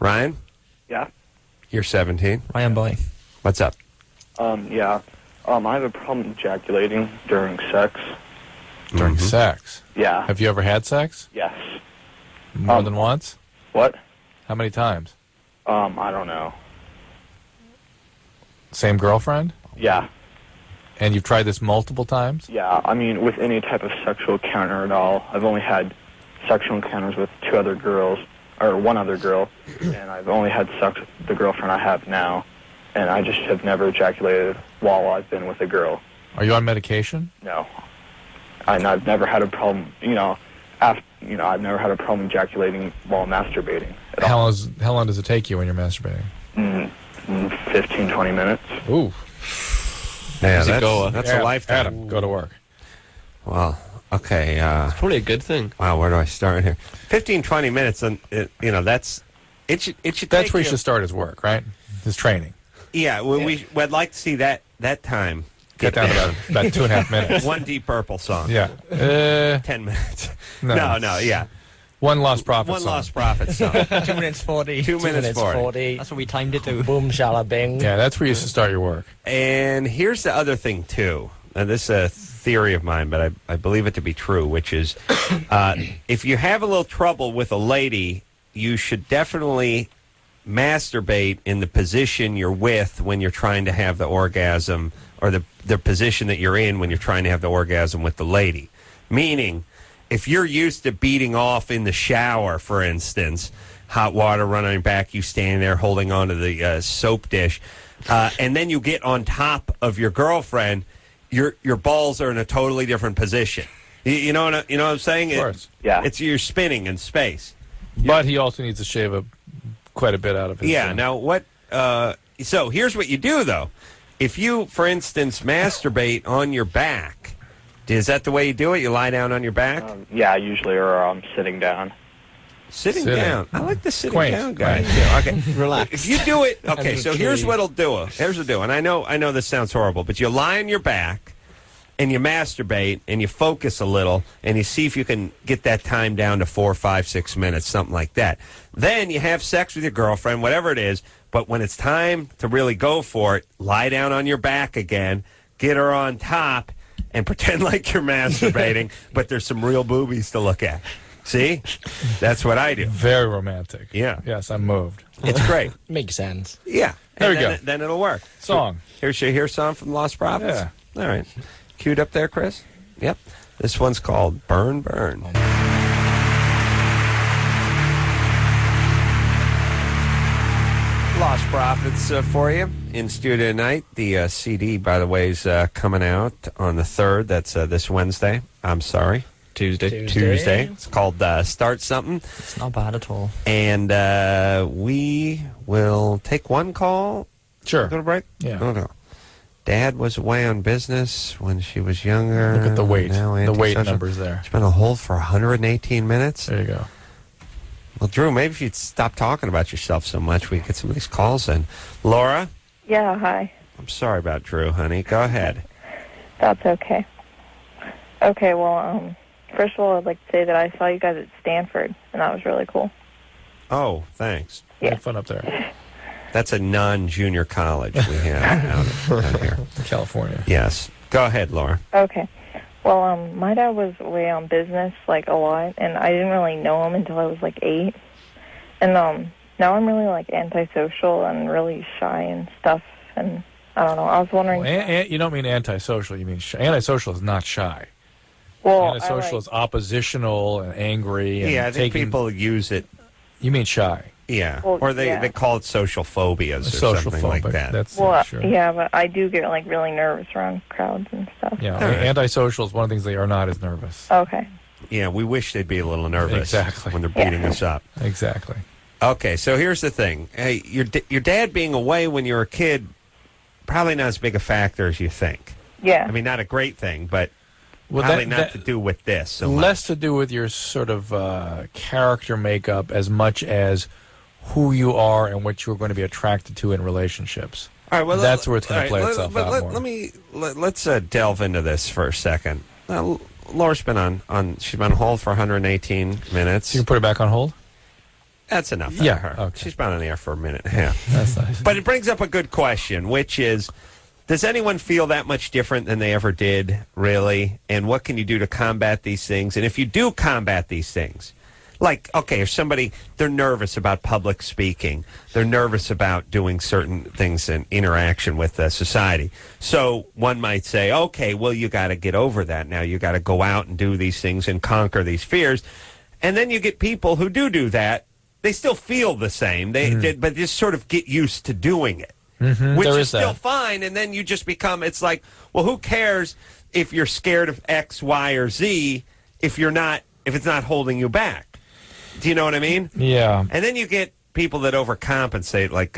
Ryan? Yeah. You're 17. Ryan boy. What's up? Yeah. I have a problem ejaculating during sex. During sex? Yeah. Have you ever had sex? Yes. More than once? What? How many times? I don't know. Same girlfriend? Yeah. And you've tried this multiple times? Yeah. I mean, with any type of sexual encounter at all, I've only had sexual encounters with two other girls, or one other girl, and I've only had sex with the girlfriend I have now, and I just have never ejaculated while I've been with a girl. Are you on medication? No. And I've never had a problem, I've never had a problem ejaculating while masturbating. How long does it take you when you're masturbating? 15, 20 minutes. Ooh. Yeah, that's a lifetime. Adam, go to work. Well, okay. It's probably a good thing. Wow, where do I start here? 15, 20 minutes, and that's it should That's where you should start his work, right? His training. Yeah, we'd like to see that time get down to about 2.5 minutes. One Deep Purple song. Yeah. 10 minutes. No, yeah. One Lostprophets One song. Lostprophets song. 2 minutes 40. 2 minutes 40. That's what we timed it to. Boom, shala, bing. Yeah, that's where you should start your work. And here's the other thing, too. Now, this is a theory of mine, but I believe it to be true, which is if you have a little trouble with a lady, you should definitely masturbate in the position you're with when you're trying to have the orgasm, or the position that you're in when you're trying to have the orgasm with the lady. Meaning, if you're used to beating off in the shower, for instance, hot water running on your back, you stand there holding onto the soap dish, and then you get on top of your girlfriend, your balls are in a totally different position. You know what I'm saying? Of course. Yeah. You're spinning in space. But he also needs to shave quite a bit out of his... Yeah, now what... so here's what you do, though. If you, for instance, masturbate on your back, is that the way you do it? You lie down on your back? Yeah, usually, or I'm sitting down. Sitting down. I like the sitting Quaint. down guy. Yeah, okay. Relax. If you do it... Okay, so here's what it'll do. Here's what it'll do. And I know this sounds horrible, but you lie on your back, and you masturbate, and you focus a little, and you see if you can get that time down to 4, 5, 6 minutes, something like that. Then you have sex with your girlfriend, whatever it is, but when it's time to really go for it, lie down on your back again, get her on top, and pretend like you're masturbating, but there's some real boobies to look at. See? That's what I do. Very romantic. Yeah. Yes, I'm moved. It's great. Makes sense. Yeah. There we go. go. Then it'll work. Song. Here's your song from Lostprophets? Yeah. All right. Queued up there, Chris? Yep. This one's called Burn, Burn. Lostprophets for you in studio tonight. The CD, by the way, is coming out on the 3rd. That's this Wednesday. I'm sorry. Tuesday. It's called Start Something. It's not bad at all. And we will take one call. Sure. Go to break? Yeah. No. Dad was away on business when she was younger. Look at the weight. Now The weight antisocial. numbers there. It's been on hold for 118 minutes. There you go. Well, Drew, maybe if you'd stop talking about yourself so much, we could get some of these calls in. Laura? Yeah, hi. I'm sorry about Drew, honey. Go ahead. That's okay. Okay, well, first of all, I'd like to say that I saw you guys at Stanford, and that was really cool. Oh, thanks. Yeah. Had fun up there. That's a non-junior college we have out here. California. Yes. Go ahead, Laura. Okay. Well, my dad was away on business, like, a lot, and I didn't really know him until I was, like, 8. And now I'm really, like, antisocial and really shy and stuff, and I don't know. I was wondering... Well, you don't mean antisocial. You mean shy. Antisocial is not shy. Well, antisocial is oppositional and angry. And I think people use it. You mean shy? Yeah. Well, or they call it social phobias or something like that. That's sure. Yeah, but I do get, like, really nervous around crowds and stuff. Yeah, antisocial is one of the things they are not as nervous. Okay. Yeah, we wish they'd be a little nervous Exactly. when they're beating us up. Exactly. Okay, so here's the thing. Hey, your dad being away when you were a kid, probably not as big a factor as you think. Yeah. I mean, not a great thing, but Well, probably not to do with this so much. Less to do with your sort of character makeup as much as who you are and what you're going to be attracted to in relationships. All right, well, that's where it's going to play itself out more. Let's delve into this for a second. Laura's been she's been on hold for 118 minutes. You can put it back on hold? That's enough for Yeah, her. okay. She's been on the air for a minute and a half. That's nice. But it brings up a good question, which is, does anyone feel that much different than they ever did, really? And what can you do to combat these things? And if you do combat these things, like, okay, if somebody, they're nervous about public speaking, they're nervous about doing certain things in interaction with society. So one might say, okay, well, you got to get over that now. You got to go out and do these things and conquer these fears. And then you get people who do that. They still feel the same. But just sort of get used to doing it, which is still fine. And then you just become. It's like, well, who cares if you're scared of X, Y, or Z if it's not holding you back? Do you know what I mean? Yeah. And then you get people that overcompensate, like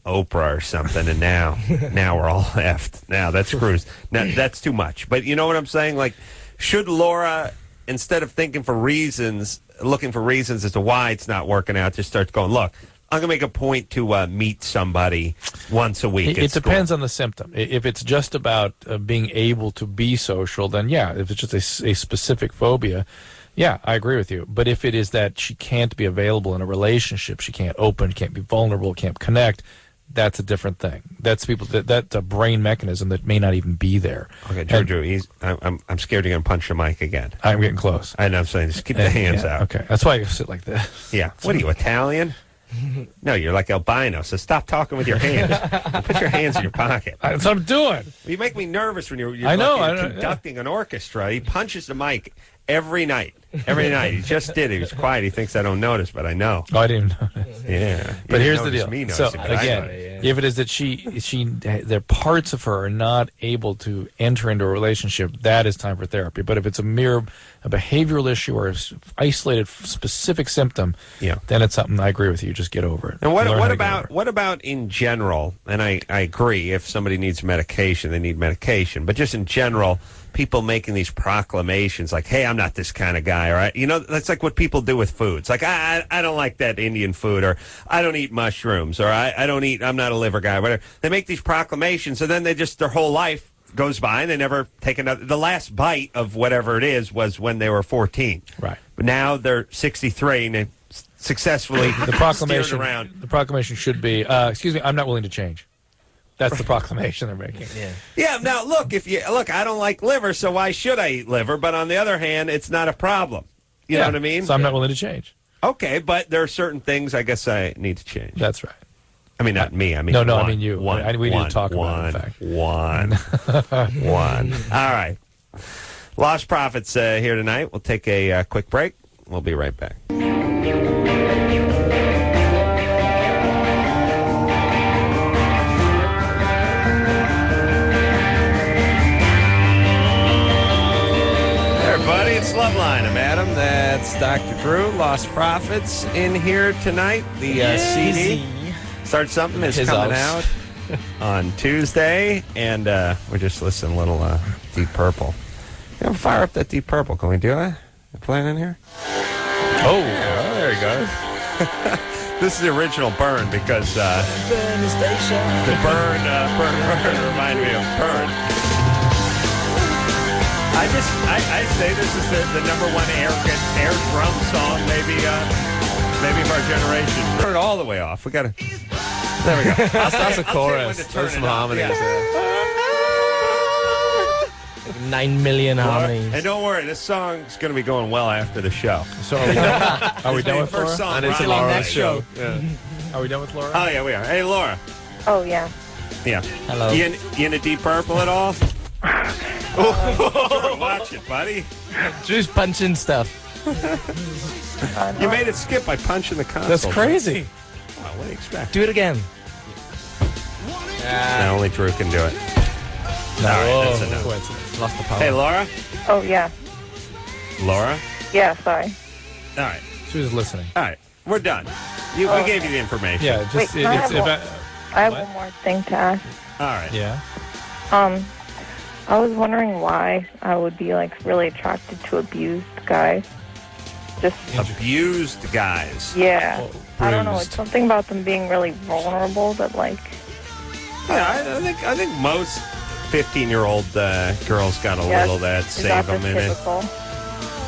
Oprah or something, and now we're all left. Now that's screws. Now that's too much. But you know what I'm saying? Like, should Laura, instead of looking for reasons as to why it's not working out, just start going, look, I'm going to make a point to meet somebody once a week. It depends on the symptom. If it's just about being able to be social, then yeah. If it's just a specific phobia, yeah, I agree with you. But if it is that she can't be available in a relationship, she can't open, can't be vulnerable, can't connect, that's a different thing. That's that's a brain mechanism that may not even be there. Okay, Drew, I'm scared you're going to punch the mic again. I'm getting close. I know, I'm saying just keep the hands out. Okay, that's why I sit like this. Yeah. What are you, Italian? No, you're like albino, so stop talking with your hands. Put your hands in your pocket. That's what I'm doing. You make me nervous when you're conducting an orchestra. He punches the mic every night. Every night. He just did. He was quiet. He thinks I don't notice, but I know. Oh, I didn't notice. Yeah. But here's the deal. So, again, if it is that there parts of her are not able to enter into a relationship, that is time for therapy. But if it's a behavioral issue or an isolated specific symptom, then it's something I agree with you. Just get over it. And what about in general, and I agree, if somebody needs medication, they need medication. But just in general, people making these proclamations like, hey, I'm not this kind of guy, right? You know, that's like what people do with foods. Like, I don't like that Indian food, or I don't eat mushrooms, or I'm not a liver guy, whatever. They make these proclamations, and then their whole life goes by, and they never take another. The last bite of whatever it is was when they were 14. Right. But now they're 63, and they successfully steered around. The proclamation should be, excuse me, I'm not willing to change. That's the proclamation they're making. Yeah. Now look, I don't like liver, so why should I eat liver? But on the other hand, it's not a problem. You know what I mean? So I'm not willing to change. Okay, but there are certain things I guess I need to change. That's right. I mean, not me. I mean, I mean you. We need to talk about it. In fact, one. All right. Lostprophets here tonight. We'll take a quick break. We'll be right back. It's Loveline. I'm Adam. That's Dr. Drew. Lostprophets in here tonight. The CD, Start Something, is coming out on Tuesday, and we're just listening a little Deep Purple. Fire up that Deep Purple. Can we do it? You playing in here? Oh, there he goes. This is the original Burn because Burn the station. The Burn reminded me of Burn. I say this is the number one air drum song, maybe of our generation. Turn it all the way off. We gotta. There we go. That's a chorus. There's some harmonies Like 9 million harmonies. Hey, don't worry. This song's going to be going well after the show. So are we done with Laura? And it's Laura's show. Yeah. Are we done with Laura? Oh yeah, we are. Hey, Laura. Oh yeah. Yeah. Hello. You in a Deep Purple at all? Watch it, buddy. Drew's punching stuff. You made it skip by punching the console. That's crazy. Well, what do you expect? Do it again. No, only Drew can do it. No, all right, that's enough. Coincidence. Lost the power. Hey, Laura. Oh yeah. Laura. Yeah. Sorry. All right. She was listening. All right. We're done. We gave you the information. Yeah. Just Wait, I have one more thing to ask. All right. Yeah. I was wondering why I would be like really attracted to abused guys. Just abused guys. Yeah. Oh, I don't know. It's something about them being really vulnerable that like. Yeah, I think most 15-year-old girls got a little that save them in typical? it.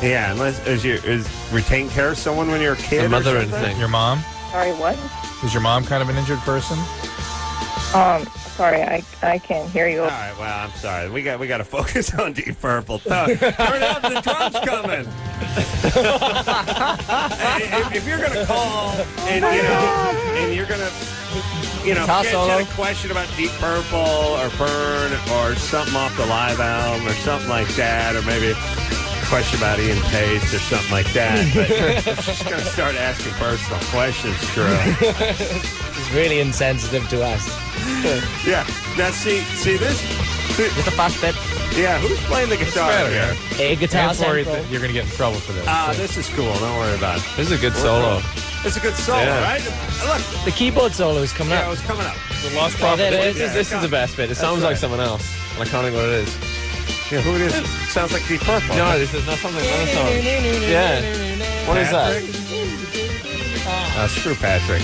Yeah, unless is retained care of someone when you're a kid. A mother and thing. Your mom? Sorry, what? Is your mom kind of an injured person? Sorry, I can't hear you. All right, well, I'm sorry. We got to focus on Deep Purple. Turn up, the drum's coming. If you're gonna call and you're gonna get a question about Deep Purple or Burn or something off the live album or something like that, or maybe question about Ian Pace or something like that. But I'm just going to start asking personal questions, Drew. It's really insensitive to us. Yeah. Now, see this? Just a fast bit. Yeah, who's playing the guitar here? A guitar You're central. going to get in trouble for this. This is cool. Don't worry about it. This is a good solo. It's a good solo, right? Look. The keyboard solo is coming Yeah, up. it was coming up. The Lostprophets. Yeah, This is the best bit. It sounds like someone else. And I can't think what it is. Yeah, who it is? Sounds like Deep Purple. No, this is not something. Another song. Yeah. What is that? Screw Patrick.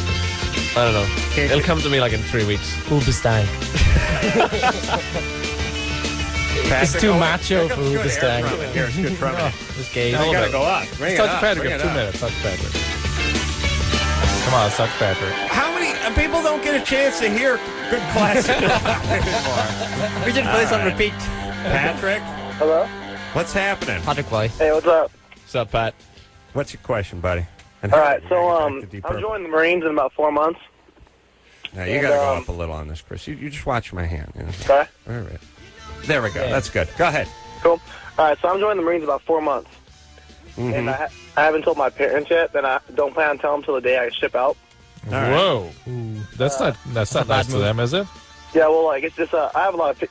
I don't know. It'll come to me like in 3 weeks. Uberstein. It's too macho for Uberstein. Here, it's good drumming. This gay. You gotta go up. Bring it Talk to up. Patrick Bring in it 2 up. minutes. Talk to Patrick. Come on, talk to Patrick. How many people don't get a chance to hear good classic rock anymore? We just put this on repeat. Patrick, Hello? what's happening? Patrick boy. Hey, what's up? What's up, Pat? What's your question, buddy? And All right, so I'm I'm joining the Marines in about 4 months. Now, you gotta go up a little on this, Chris. You just watch my hand. You know? Okay? All right. There we go. That's good. Go ahead. Cool. All right, so I'm joining the Marines in about 4 months. Mm-hmm. And I haven't told my parents yet, and I don't plan on telling them until the day I ship out. Whoa. That's not nice to them, is it? Yeah, well, like, it's just, I have a lot of,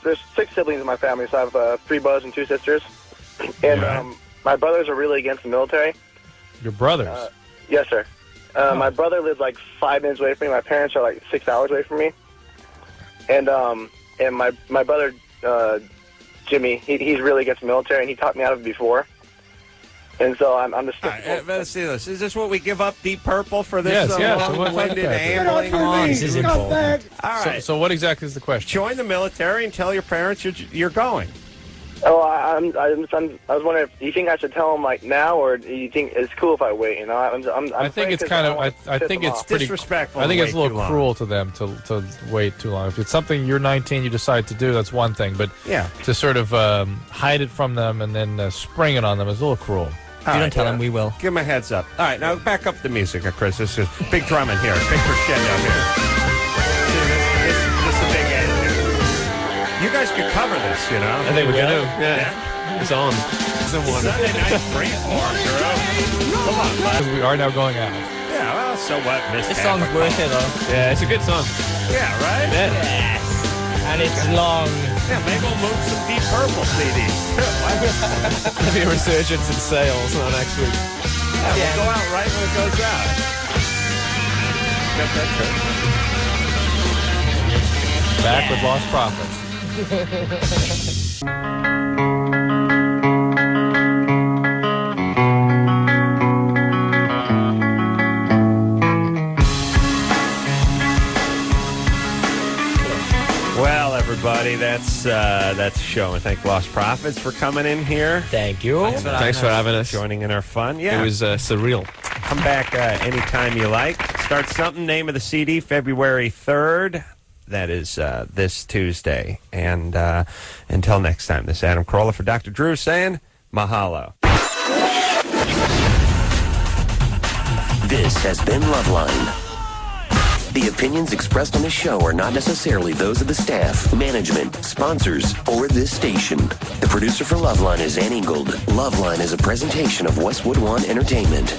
there's 6 siblings in my family, so I have 3 brothers and 2 sisters. And my brothers are really against the military. Your brothers? Yes, sir. My brother lives like 5 minutes away from me. My parents are like 6 hours away from me. And my brother, Jimmy, he's really against the military, and he talked me out of it before. And so I'm just... All right, let's see this. Is this what we give up Deep Purple for this Yes. long-winded ambling? This is important. All right. So what exactly is the question? Join the military and tell your parents you're going. Oh, I was wondering if you think I should tell them like now, or do you think it's cool if I wait? You know, I think it's kind of. I think it's pretty disrespectful. I think it's a little too long. cruel to them to wait too long. If it's something you're 19, you decide to do, that's one thing. But to sort of hide it from them and then spring it on them is a little cruel. If you don't tell them, we will. Give them a heads up. All right, now back up the music, Chris. This is big drumming here, big crescendo here. This is a big end here. You guys could cover this, you know. I think we can do. Yeah. It's on. It's in one. Sunday night free form, girl. Come on, bud. Because we are now going out. Yeah, well, so what, Miss This song's worth it, though. Yeah, it's a good song. Yeah, right? Yes. And it's long. Yeah, maybe we'll move some Deep Purple CDs. Maybe a resurgence in sales next week. Yeah, we'll go out right when it goes out. Got that shirt. Back with Lost Prophets. Well, everybody, that's a show. And thank Lost Prophets for coming in here. Thank you. Thanks for having us. Joining in our fun. Yeah. It was surreal. Come back anytime you like. Start something. Name of the CD, February 3rd. That is this Tuesday. And until next time, this is Adam Carolla for Dr. Drew saying mahalo. This has been Loveline. The opinions expressed on the show are not necessarily those of the staff, management, sponsors, or this station. The producer for Loveline is Ann Ingold. Loveline is a presentation of Westwood One Entertainment.